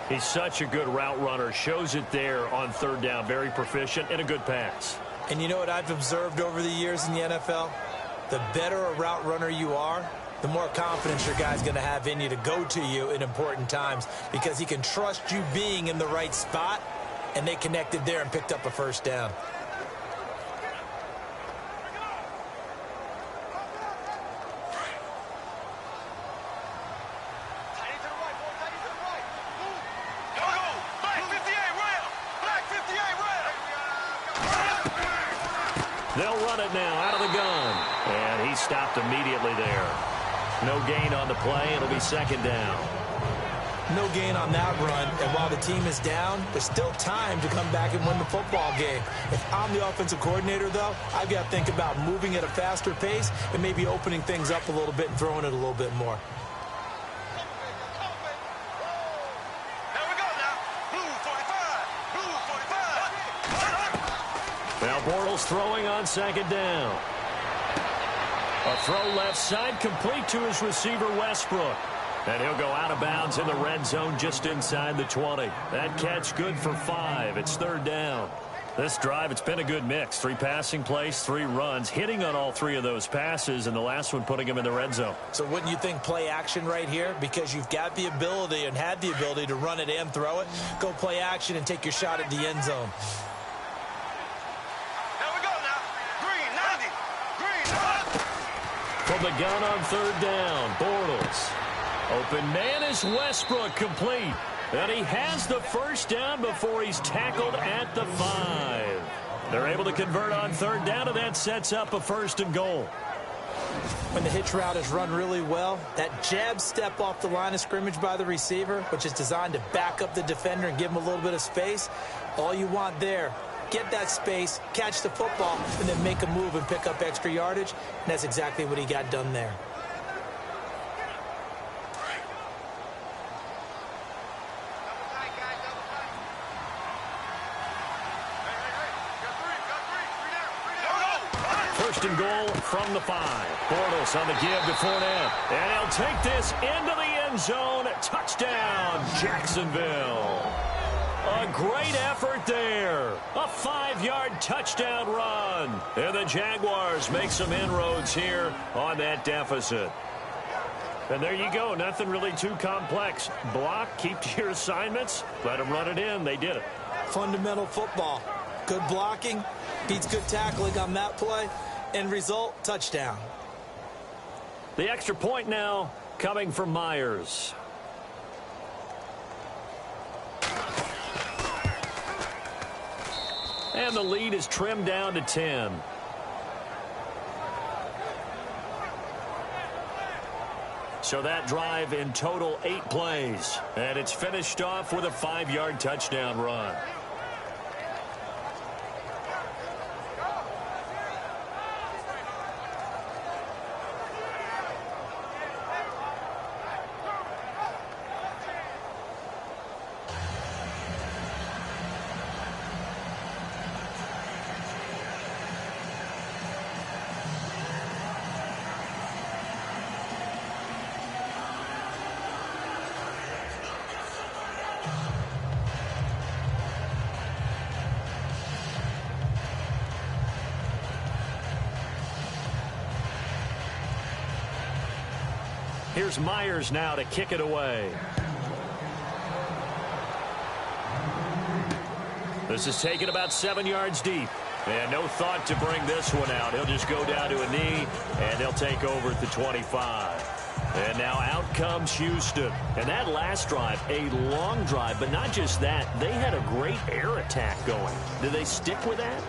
He's such a good route runner. Shows it there on 3rd down. Very proficient and a good pass. And you know what I've observed over the years in the NFL? The better a route runner you are, the more confidence your guy's going to have in you to go to you in important times because he can trust you being in the right spot, and they connected there and picked up a 1st down. They'll run it now out of the gun, and he stopped immediately there. No gain on the play. It'll be 2nd down. No gain on that run, and while the team is down, there's still time to come back and win the football game. If I'm the offensive coordinator, though, I've got to think about moving at a faster pace and maybe opening things up a little bit and throwing it a little bit more. Now Bortles throwing on 2nd down. A throw left side complete to his receiver Westbrook. And he'll go out of bounds in the red zone just inside the 20. That catch good for 5. It's 3rd down. This drive, it's been a good mix. 3 passing plays, 3 runs, hitting on all 3 of those passes, and the last one putting him in the red zone. So wouldn't you think play action right here? Because you've got the ability and had the ability to run it and throw it. Go play action and take your shot at the end zone. From the gun on 3rd down, Bortles. Open man is Westbrook, complete. And he has the 1st down before he's tackled at the 5. They're able to convert on 3rd down, and that sets up a 1st and goal. When the hitch route is run really well, that jab step off the line of scrimmage by the receiver, which is designed to back up the defender and give him a little bit of space, all you want there, get that space, catch the football, and then make a move and pick up extra yardage, and that's exactly what he got done there. First and goal from the 5. Bortles on the give to Fournette. And he'll take this into the end zone. Touchdown, Jacksonville. A great effort there. A 5-yard touchdown run. And the Jaguars make some inroads here on that deficit. And there you go. Nothing really too complex. Block, keep to your assignments, let them run it in. They did it. Fundamental football. Good blocking, beats good tackling on that play. End result, touchdown. The extra point now coming from Myers. And the lead is trimmed down to 10. So that drive in total 8 plays. And it's finished off with a 5-yard touchdown run. Here's Myers now to kick it away. This is taken about 7 yards deep. And no thought to bring this one out. He'll just go down to a knee, and they'll take over at the 25. And now out comes Houston. And that last drive, a long drive, but not just that. They had a great air attack going. Do they stick with that?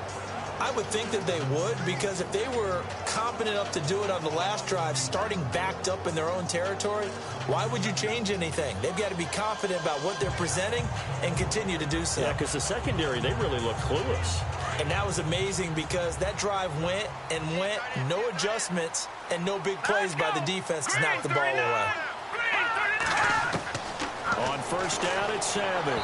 I would think that they would, because if they were confident enough to do it on the last drive, starting backed up in their own territory, why would you change anything? They've got to be confident about what they're presenting and continue to do so. Yeah, because the secondary, they really look clueless. And that was amazing because that drive went and went, no adjustments, and no big plays by the defense to knock the ball away. On first down, it's Savage.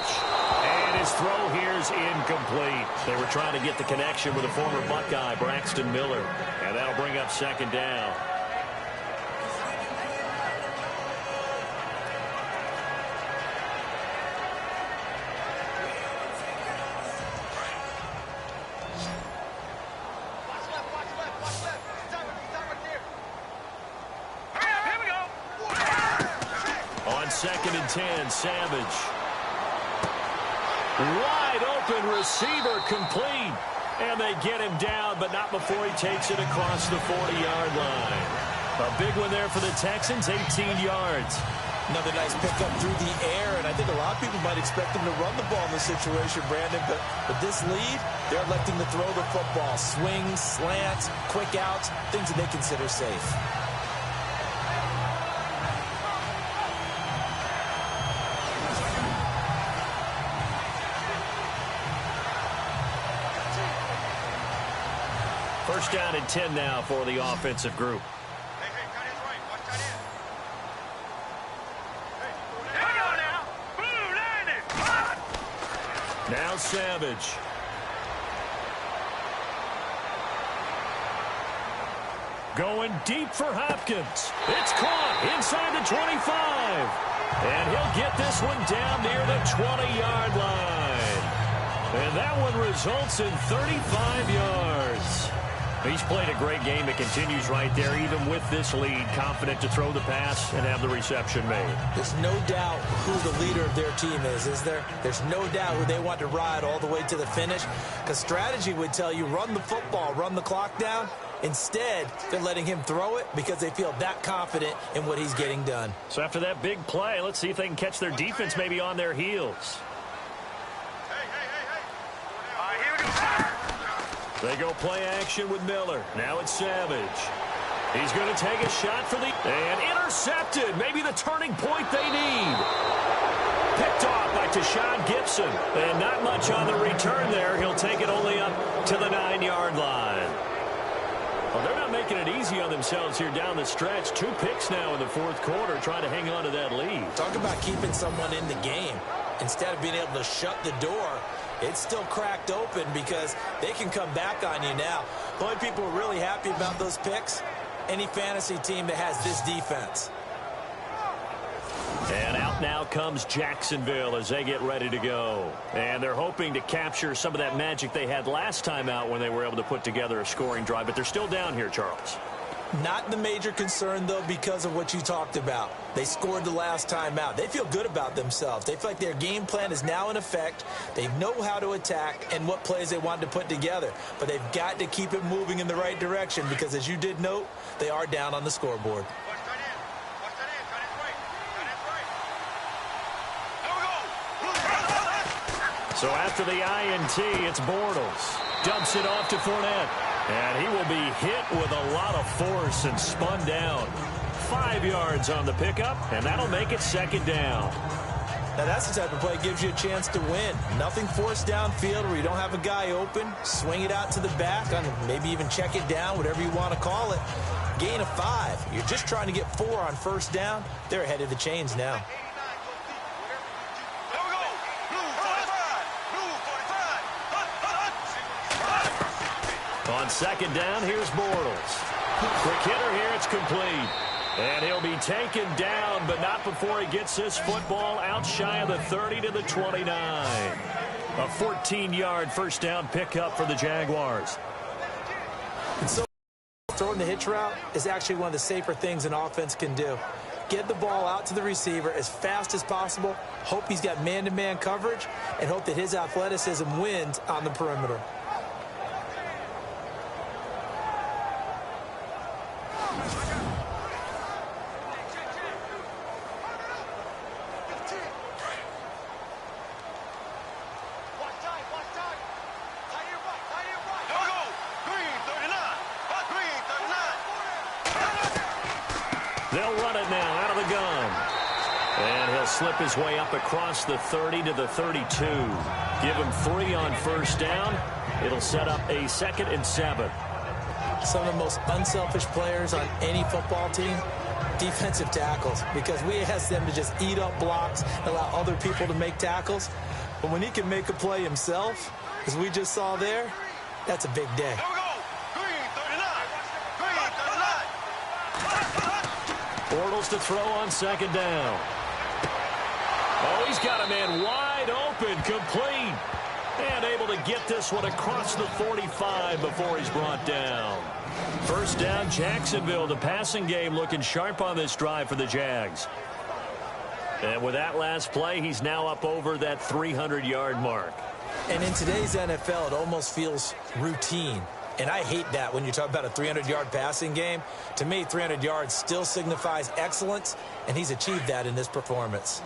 And his throw here is incomplete. They were trying to get the connection with a former Buckeye, Braxton Miller. And that'll bring up second down. On 2nd and 10, Savage. Wide open receiver complete. And they get him down, but not before he takes it across the 40-yard line. A big one there for the Texans, 18 yards. Another nice pickup through the air, and I think a lot of people might expect them to run the ball in this situation, Brandon, but with this lead, they're electing to throw the football. Swings, slants, quick outs, things that they consider safe. First down and 10 now for the offensive group. Now Savage. Going deep for Hopkins. It's caught inside the 25. And he'll get this one down near the 20-yard line. And that one results in 35 yards. He's played a great game. It continues right there, even with this lead, confident to throw the pass and have the reception made. There's no doubt who the leader of their team is there? There's no doubt who they want to ride all the way to the finish, because strategy would tell you run the football, run the clock down. Instead, they're letting him throw it because they feel that confident in what he's getting done. So after that big play, let's see if they can catch their defense maybe on their heels. They go play action with Miller. Now it's Savage. He's going to take a shot for the... And intercepted. Maybe the turning point they need. Picked off by Tashawn Gibson. And not much on the return there. He'll take it only up to the 9-yard line. Well, they're not making it easy on themselves here down the stretch. 2 picks now in the 4th quarter, trying to hang on to that lead. Talk about keeping someone in the game. Instead of being able to shut the door, it's still cracked open because they can come back on you now. The only people who are really happy about those picks, any fantasy team that has this defense. And out now comes Jacksonville as they get ready to go. And they're hoping to capture some of that magic they had last time out when they were able to put together a scoring drive. But they're still down here, Charles. Not the major concern, though, because of what you talked about. They scored the last time out. They feel good about themselves. They feel like their game plan is now in effect. They know how to attack and what plays they want to put together. But they've got to keep it moving in the right direction because, as you did note, they are down on the scoreboard. So after the INT, it's Bortles. Dumps it off to Fournette. And he will be hit with a lot of force and spun down. 5 yards on the pickup, and that'll make it second down. Now that's the type of play that gives you a chance to win. Nothing forced downfield where you don't have a guy open. Swing it out to the back, maybe even check it down, whatever you want to call it. Gain of 5. You're just trying to get 4 on first down. They're ahead of the chains now. On second down, here's Bortles. Quick hitter here, it's complete. And he'll be taken down, but not before he gets this football out shy of the 30 to the 29. A 14-yard first down pickup for the Jaguars. And so throwing the hitch route is actually one of the safer things an offense can do. Get the ball out to the receiver as fast as possible, hope he's got man-to-man coverage, and hope that his athleticism wins on the perimeter. They'll run it now out of the gun. And he'll slip his way up across the 30 to the 32. Give him 3 on first down. It'll set up a 2nd and 7. Some of the most unselfish players on any football team, defensive tackles, because we ask them to just eat up blocks and allow other people to make tackles. But when he can make a play himself, as we just saw there, that's a big day. Bortles to throw on second down. Oh, he's got a man wide open, complete. And able to get this one across the 45 before he's brought down. First down, Jacksonville. The passing game looking sharp on this drive for the Jags. And with that last play, he's now up over that 300-yard mark. And in today's NFL, it almost feels routine. And I hate that when you talk about a 300-yard passing game. To me, 300 yards still signifies excellence, and he's achieved that in this performance.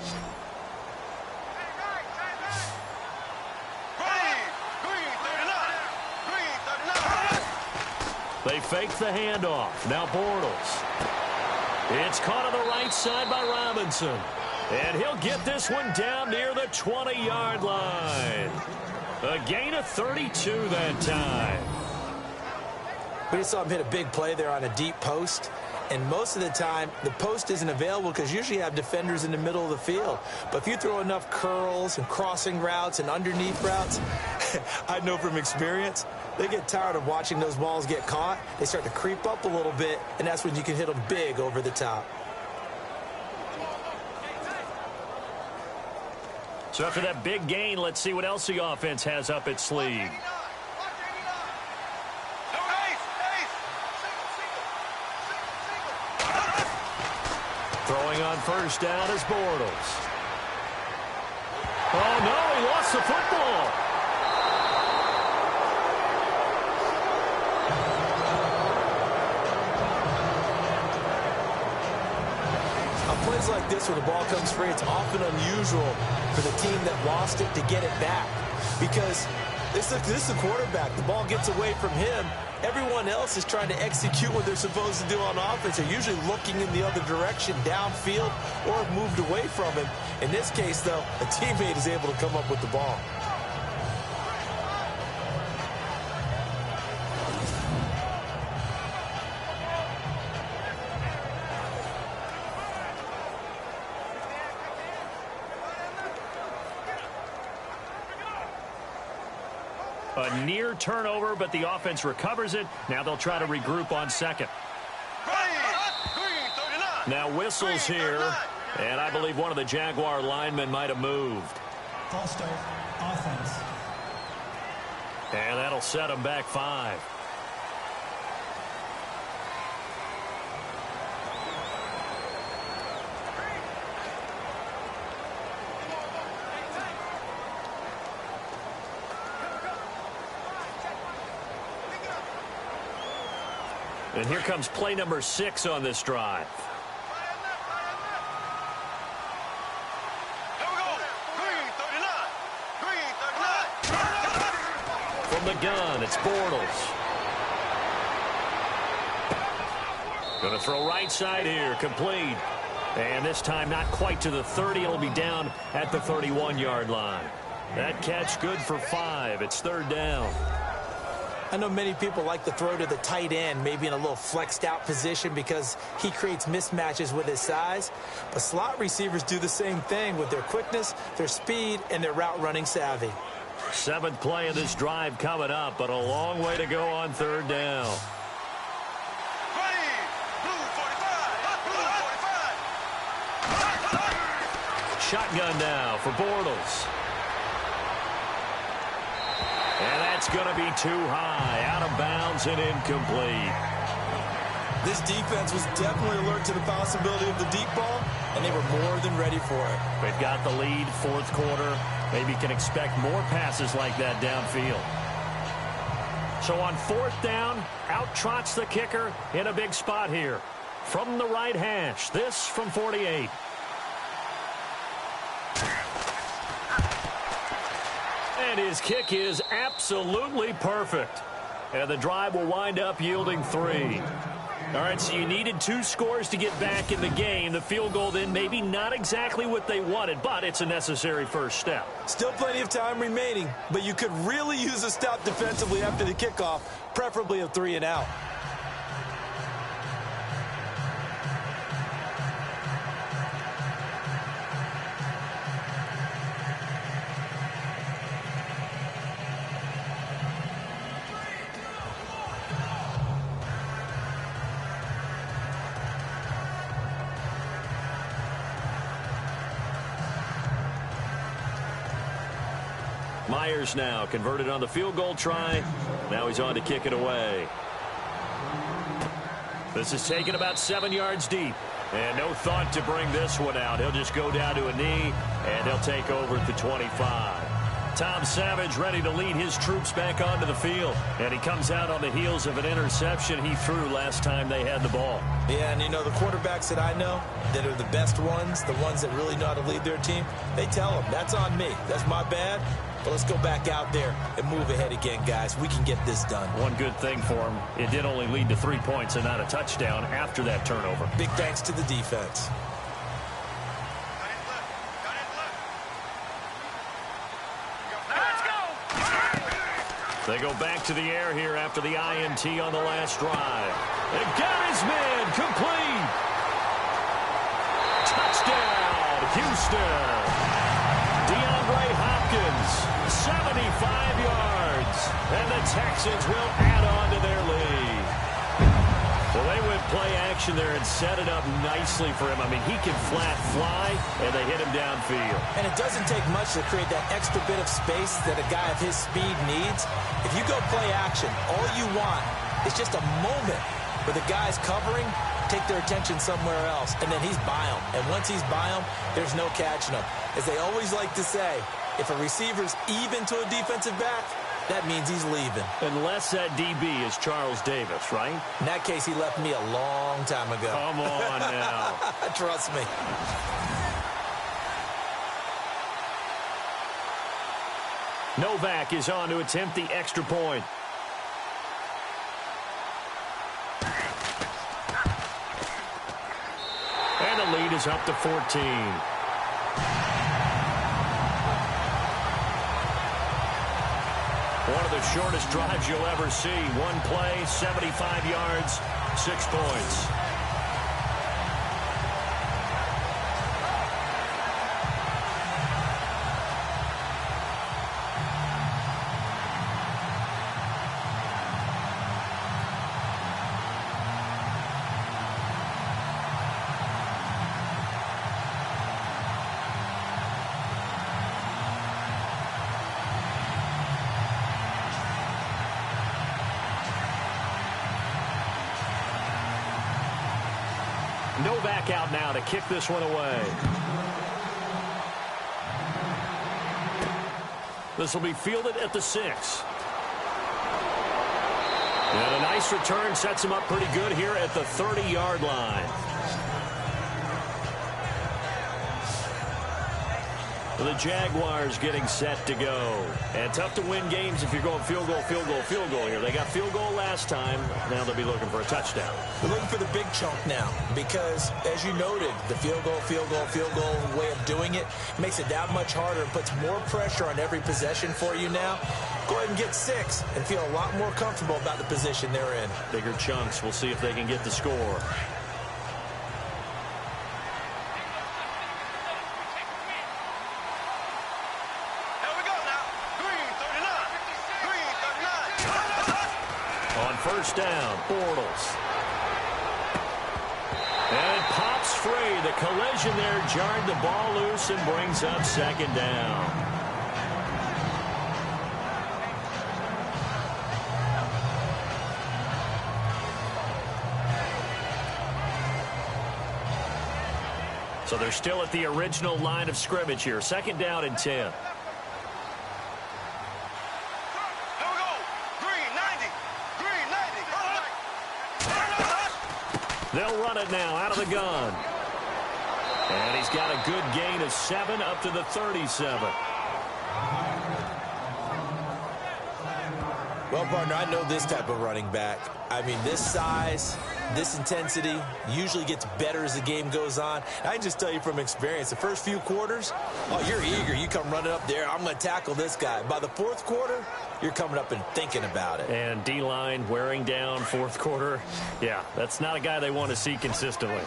They fake the handoff. Now Bortles. It's caught on the right side by Robinson. And he'll get this one down near the 20-yard line. A gain of 32 that time. We just saw him hit a big play there on a deep post. And most of the time, the post isn't available because usually you have defenders in the middle of the field. But if you throw enough curls and crossing routes and underneath routes, I know from experience, they get tired of watching those balls get caught. They start to creep up a little bit, and that's when you can hit them big over the top. So after that big gain, let's see what else the offense has up its sleeve. Throwing on first down is Bortles. Oh, no, he lost the football. On plays like this where the ball comes free, it's often unusual for the team that lost it to get it back. Because this is the quarterback. The ball gets away from him. Everyone else is trying to execute what they're supposed to do on offense. They're usually looking in the other direction, downfield, or have moved away from him. In this case, though, a teammate is able to come up with the ball. A near turnover, but the offense recovers it. Now they'll try to regroup on second. Now whistles here, and I believe one of the Jaguar linemen might have moved. False start, offense. And that'll set them back 5. And here comes play number 6 on this drive. From the gun, it's Bortles. Going to throw right side here, complete. And this time not quite to the 30. It'll be down at the 31-yard line. That catch good for 5. It's third down. I know many people like to throw to the tight end, maybe in a little flexed out position because he creates mismatches with his size. But slot receivers do the same thing with their quickness, their speed, and their route running savvy. 7th play of this drive coming up, but a long way to go on third down. Shotgun now for Bortles. And that's going to be too high. Out of bounds and incomplete. This defense was definitely alert to the possibility of the deep ball, and they were more than ready for it. They've got the lead, fourth quarter. Maybe can expect more passes like that downfield. So on fourth down, out trots the kicker in a big spot here. From the right hash, this from 48. And his kick is absolutely perfect. And the drive will wind up yielding 3. All right, so you needed 2 scores to get back in the game. The field goal then maybe not exactly what they wanted, but it's a necessary first step. Still plenty of time remaining, but you could really use a stop defensively after the kickoff, preferably a 3 and out. Myers now converted on the field goal try. Now he's on to kick it away. This is taken about 7 yards deep. And no thought to bring this one out. He'll just go down to a knee, and he'll take over at the 25. Tom Savage ready to lead his troops back onto the field. And he comes out on the heels of an interception he threw last time they had the ball. Yeah, and you know, the quarterbacks that I know that are the best ones, the ones that really know how to lead their team, they tell them, that's on me. That's my bad. But let's go back out there and move ahead again, guys. We can get this done. One good thing for him, it did only lead to 3 points and not a touchdown after that turnover. Big thanks to the defense. They go back to the air here after the INT on the last drive. And got his man complete. Touchdown, Houston. DeAndre Hopkins, 75 yards. And the Texans will add on to their lead. Well, they went play action there and set it up nicely for him. I mean, he can flat fly, and they hit him downfield. And it doesn't take much to create that extra bit of space that a guy of his speed needs. If you go play action, all you want is just a moment where the guy's covering, take their attention somewhere else, and then he's by him. And once he's by him, there's no catching him. As they always like to say, if a receiver's even to a defensive back, that means he's leaving. Unless that DB is Charles Davis, right? In that case, he left me a long time ago. Come on now. Trust me. Novak is on to attempt the extra point. And the lead is up to 14. One of the shortest drives you'll ever see. One play, 75 yards, 6 points. Novak out now to kick this one away. This will be fielded at the 6. And a nice return sets him up pretty good here at the 30-yard line. The Jaguars getting set to go. And tough to win games if you're going field goal, field goal, field goal here. They got field goal last time. Now they'll be looking for a touchdown. They're looking for the big chunk now because, as you noted, the field goal, field goal, field goal way of doing it makes it that much harder and puts more pressure on every possession for you now. Go ahead and get 6 and feel a lot more comfortable about the position they're in. Bigger chunks. We'll see if they can get the score. First down, Bortles. And it pops free. The collision there jarred the ball loose and brings up second down. So they're still at the original line of scrimmage here. Second down and 10. They'll run it now out of the gun. And he's got a good gain of 7 up to the 37. Well, partner, I know this type of running back. I mean, this size, this intensity usually gets better as the game goes on. I can just tell you from experience, the first few quarters, oh, you're eager. You come running up there, I'm going to tackle this guy. By the fourth quarter, you're coming up and thinking about it. And D-line wearing down fourth quarter. Yeah, that's not a guy they want to see consistently.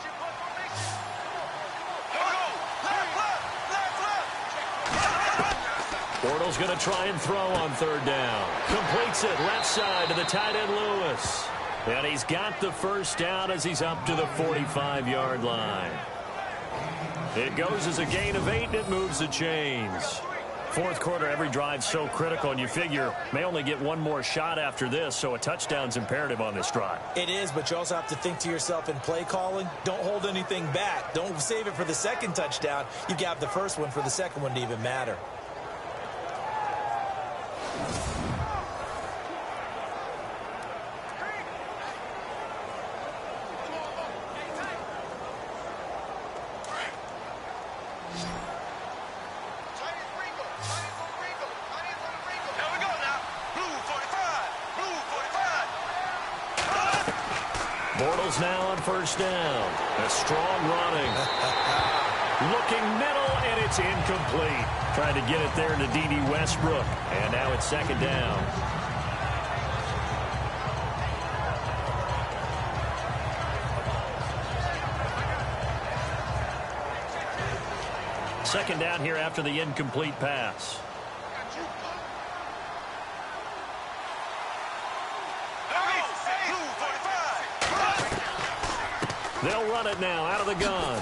Bortles going to try and throw on third down. Completes it left side to the tight end Lewis. And he's got the first down as he's up to the 45-yard line. It goes as a gain of 8 and it moves the chains. Fourth quarter, every drive so critical, and you figure may only get one more shot after this, so a touchdown's imperative on this drive. It is, but you also have to think to yourself in play calling, don't hold anything back. Don't save it for the second touchdown. You got the first one for the second one to even matter. Bortles now on first down. A strong running. Looking middle, and it's incomplete. Trying to get it there to D.D. Westbrook. And now it's second down. Second down here after the incomplete pass. They'll run it now out of the gun.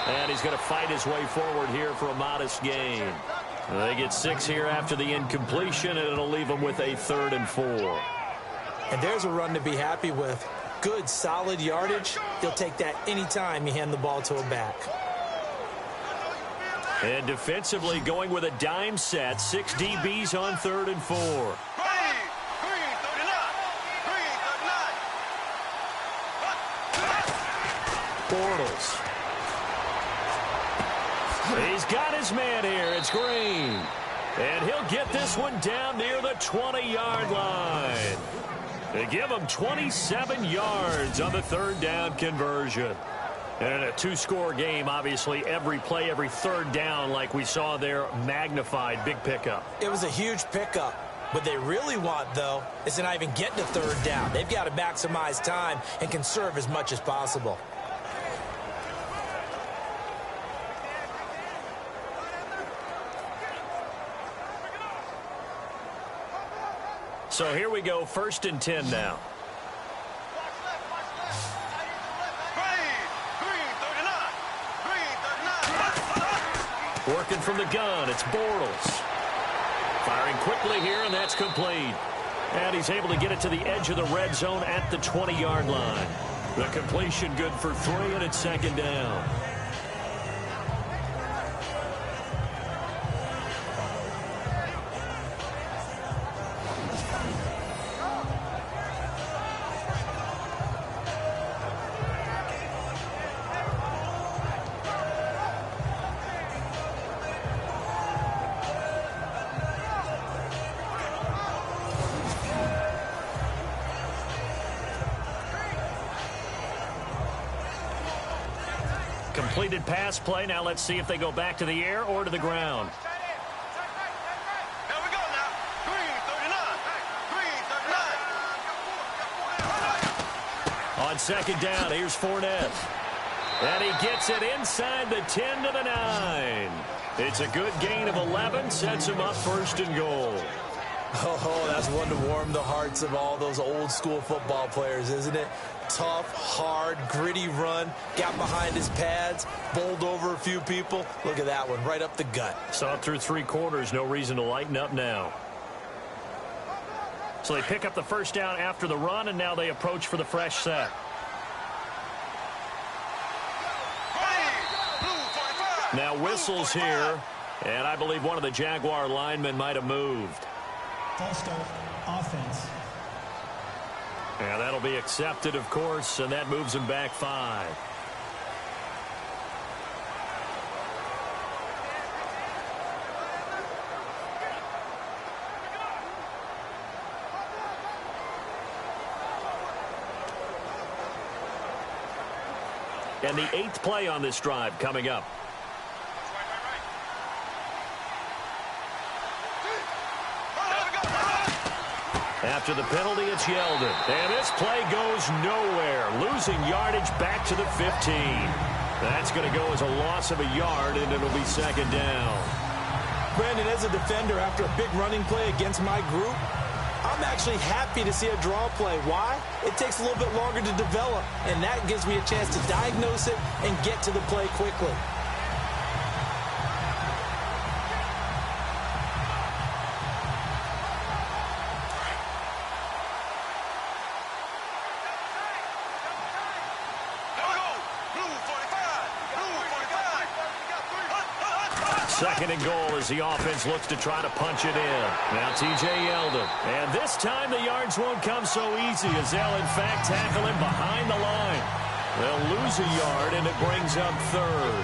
And he's going to fight his way forward here for a modest gain. They get 6 here after the incompletion, and it'll leave them with a 3rd and 4. And there's a run to be happy with. Good, solid yardage. He'll take that anytime you hand the ball to a back. And defensively going with a dime set. 6 DBs on 3rd and 4. Bortles. He's got his man here. It's Green. And he'll get this one down near the 20-yard line. They give him 27 yards on the 3rd down conversion. And in a 2-score game, obviously, every play, every 3rd down, like we saw there, magnified. Big pickup. It was a huge pickup. What they really want, though, is to not even get to 3rd down. They've got to maximize time and conserve as much as possible. So here we go, 1st and 10 now. Working from the gun, it's Bortles. Firing quickly here, and that's complete. And he's able to get it to the edge of the red zone at the 20-yard line. The completion good for 3, and it's second down. completed pass play. Now let's see if they go back to the air or to the ground. Here we go now. Green 39. Green 39. On second down, here's Fournette. And he gets it inside the 10 to the 9. It's a good gain of 11. Sets him up first and goal. Oh, that's one to warm the hearts of all those old school football players, isn't it? Tough, hard, gritty run. Got behind his pads, bowled over a few people. Look at that one, right up the gut. Saw it through 3 quarters. No reason to lighten up now. So they pick up the first down after the run, and now they approach for the fresh set. Now whistles here, and I believe one of the Jaguar linemen might have moved. False start, offense. And that'll be accepted, of course, and that moves him back 5. And the 8th play on this drive coming up. After the penalty, it's Yeldon. And this play goes nowhere. Losing yardage back to the 15. That's going to go as a loss of a yard, and it'll be second down. Brandon, as a defender, after a big running play against my group, I'm actually happy to see a draw play. Why? It takes a little bit longer to develop, and that gives me a chance to diagnose it and get to the play quickly. Second and goal as the offense looks to try to punch it in. Now T.J. Yeldon. And this time the yards won't come so easy as they'll, in fact, tackle him behind the line. They'll lose a yard, and it brings up 3rd.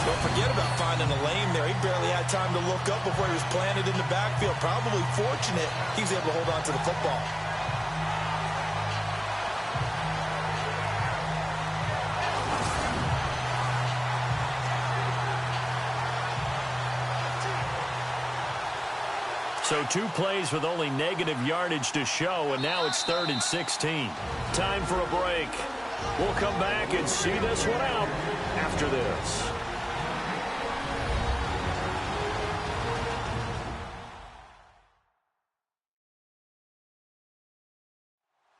Don't forget about finding a lane there. He barely had time to look up before he was planted in the backfield. Probably fortunate he was able to hold on to the football. So 2 plays with only negative yardage to show, and now it's 3rd and 16. Time for a break. We'll come back and see this one out after this.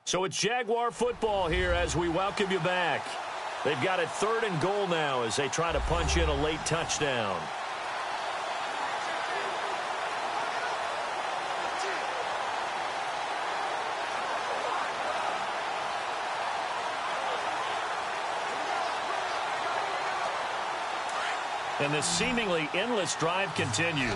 So it's Jaguar football here as we welcome you back. They've got it 3rd and goal now as they try to punch in a late touchdown. And this seemingly endless drive continues.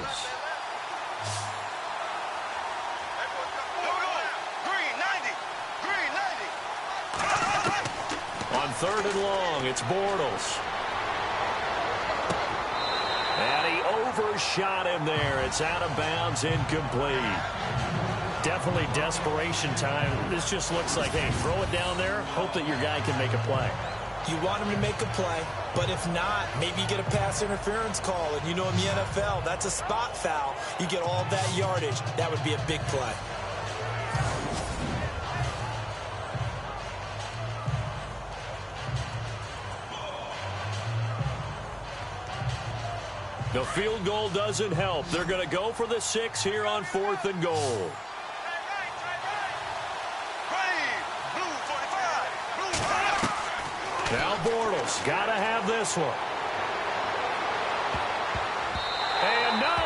On 3rd and long, it's Bortles. And he overshot him there. It's out of bounds, incomplete. Definitely desperation time. This just looks like, hey, throw it down there, hope that your guy can make a play. You want him to make a play, but if not, maybe you get a pass interference call. And you know in the NFL, that's a spot foul. You get all that yardage. That would be a big play. The field goal doesn't help. They're going to go for the 6 here on 4th and goal. Now Bortles got to have this one. And no,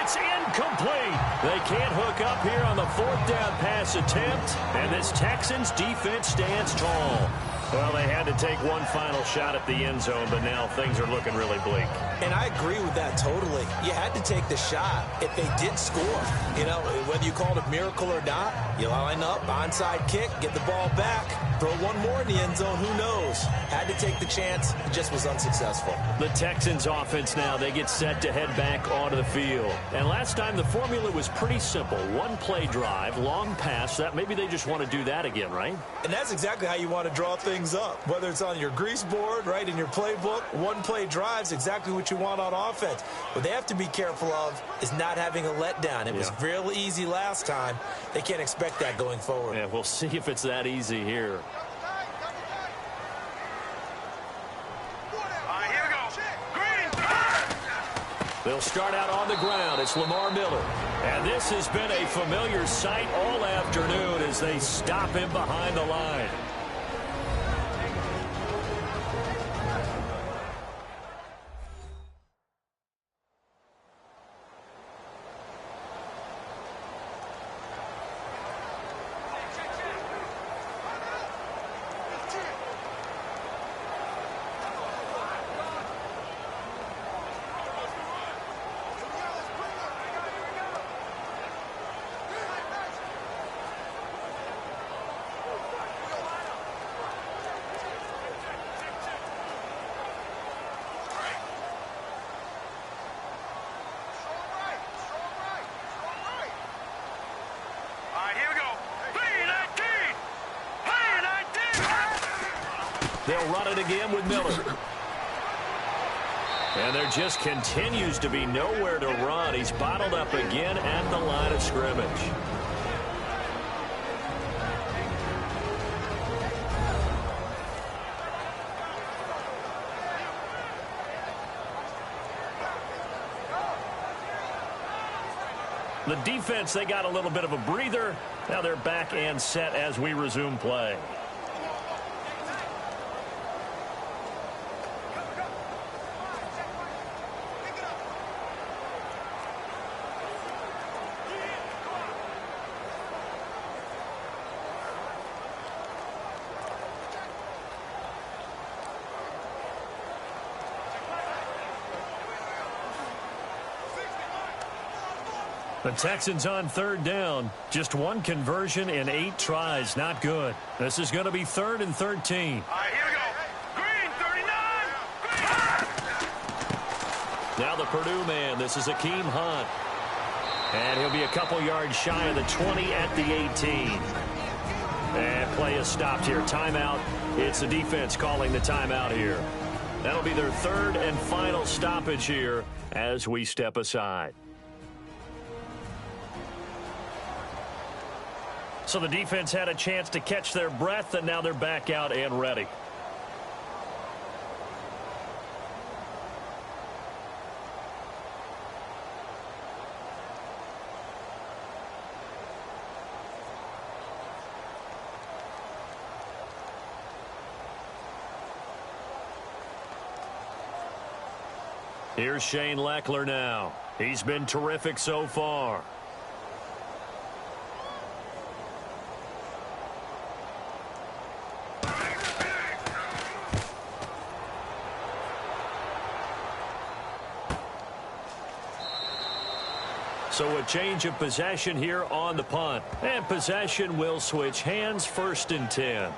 it's incomplete. They can't hook up here on the 4th down pass attempt. And this Texans defense stands tall. Well, they had to take one final shot at the end zone, but now things are looking really bleak. And I agree with that totally. You had to take the shot if they did score. You know, whether you call it a miracle or not, You line up, onside kick, get the ball back, throw one more in the end zone, who knows? Had to take the chance, it just was unsuccessful. The Texans offense now, they get set to head back onto the field. And last time the formula was pretty simple. One play drive, long pass, that maybe they just want to do that again, right? And that's exactly how you want to draw things up. Whether it's on your grease board, right, in your playbook, one play drive's exactly what you want on offense. What they have to be careful of is not having a letdown. It was real easy last time. They can't expect that going forward. Yeah, we'll see if it's that easy here. They'll start out on the ground. It's Lamar Miller. And this has been a familiar sight all afternoon as they stop him behind the line. They'll run it again with Miller. And there just continues to be nowhere to run. He's bottled up again at the line of scrimmage. The defense, they got a little bit of a breather. Now they're back and set as we resume play. The Texans on third down. Just one conversion in 8 tries. Not good. This is going to be 3rd and 13. All right, here we go. Green, 39. Now the Purdue man. This is Akeem Hunt. And he'll be a couple yards shy of the 20 at the 18. And play is stopped here. Timeout. It's the defense calling the timeout here. That'll be their 3rd and final stoppage here as we step aside. So the defense had a chance to catch their breath, and now they're back out and ready. Here's Shane Leckler now. He's been terrific so far. So a change of possession here on the punt. And possession will switch hands, 1st and 10.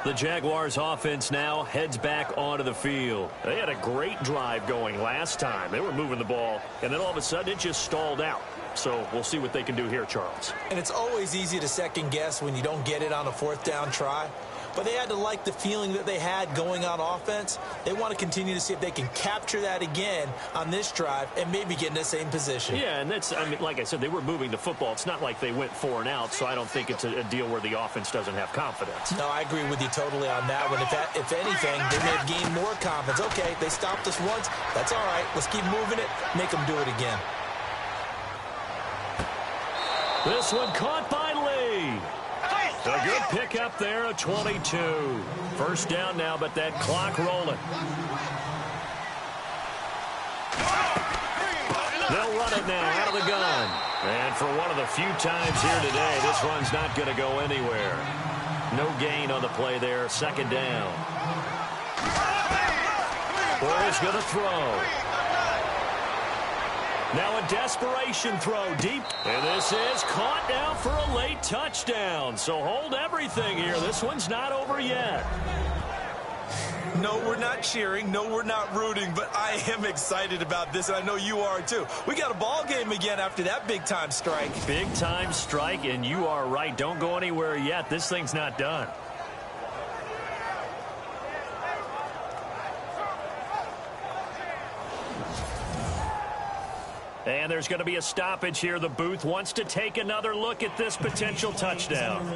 The Jaguars offense now heads back onto the field. They had a great drive going last time. They were moving the ball, and then all of a sudden it just stalled out. So we'll see what they can do here, Charles. And it's always easy to second guess when you don't get it on a 4th down try. But they had to like the feeling that they had going on offense. They want to continue to see if they can capture that again on this drive and maybe get in the same position. Yeah, and that's, I mean, like I said, they were moving the football. It's not like they went 4 and out, so I don't think it's a deal where the offense doesn't have confidence. No, I agree with you totally on that one. If anything, they may have gained more confidence. Okay, they stopped us once. That's all right. Let's keep moving it. Make them do it again. This one caught by Lee. A good pickup there at 22. 1st down now, but that clock rolling. They'll run it now out of the gun. And for one of the few times here today, this run's not going to go anywhere. No gain on the play there. 2nd down. Boyle's going to throw. Now a desperation throw deep. And this is caught now for a late touchdown. So hold everything here. This one's not over yet. No, we're not cheering. No, we're not rooting. But I am excited about this, and I know you are too. We got a ball game again after that big-time strike. Big-time strike, and you are right. Don't go anywhere yet. This thing's not done. And there's going to be a stoppage here. The booth wants to take another look at this potential touchdown.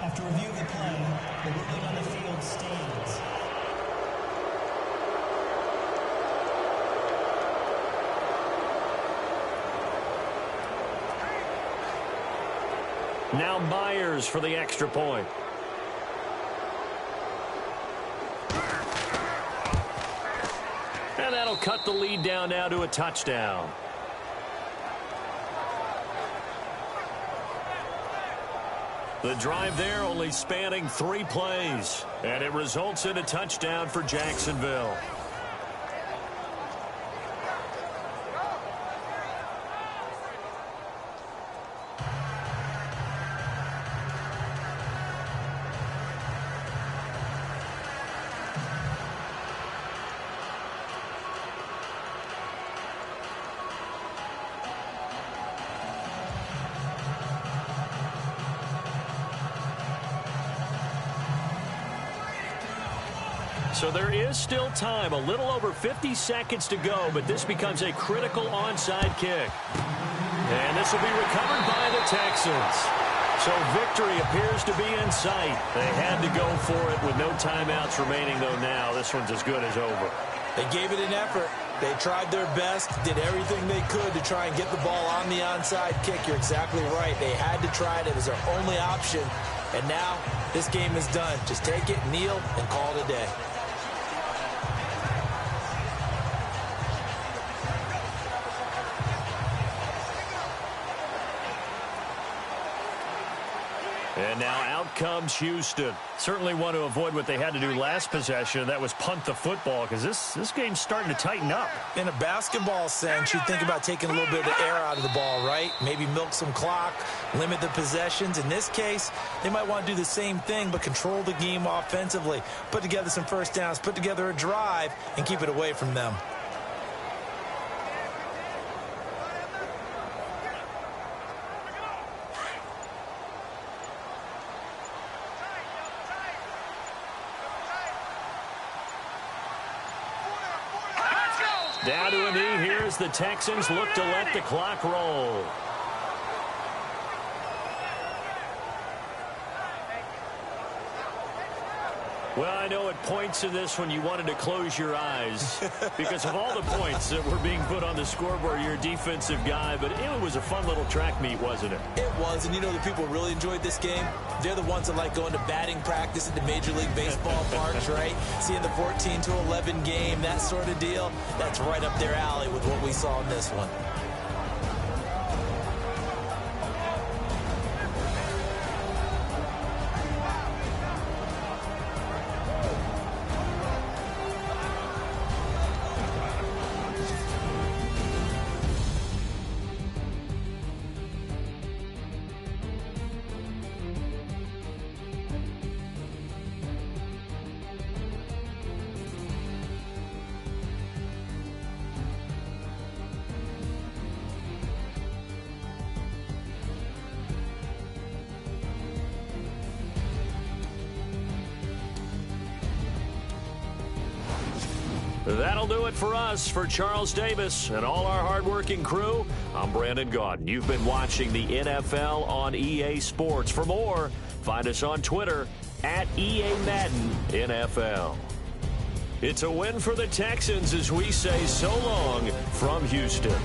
After review of the play, the ruling on the field stands. Now Myers for the extra point. And that'll cut the lead down now to a touchdown. The drive there only spanning 3 plays, and it results in a touchdown for Jacksonville. So there is still time, a little over 50 seconds to go, but this becomes a critical onside kick. And this will be recovered by the Texans. So victory appears to be in sight. They had to go for it with no timeouts remaining, though now this one's as good as over. They gave it an effort. They tried their best, did everything they could to try and get the ball on the onside kick. You're exactly right. They had to try it. It was their only option. And now this game is done. Just take it, kneel, and call it a day. And now out comes Houston. Certainly want to avoid what they had to do last possession. That was punt the football, because this game's starting to tighten up. In a basketball sense, you think about taking a little bit of the air out of the ball, right? Maybe milk some clock, limit the possessions. In this case, they might want to do the same thing, but control the game offensively. Put together some first downs, put together a drive, and keep it away from them. Down to a knee here as the Texans look to let the clock roll. Well, I know at points in this when you wanted to close your eyes because of all the points that were being put on the scoreboard. You're a defensive guy, but it was a fun little track meet, wasn't it? It was, and you know the people really enjoyed this game? They're the ones that like going to batting practice at the Major League Baseball parks, right? Seeing the 14-11 game, that sort of deal. That's right up their alley with what we saw in this one. That'll do it for us. For Charles Davis and all our hardworking crew, I'm Brandon Gaudin. You've been watching the NFL on EA Sports. For more, find us on Twitter at EA Madden NFL. It's a win for the Texans as we say so long from Houston.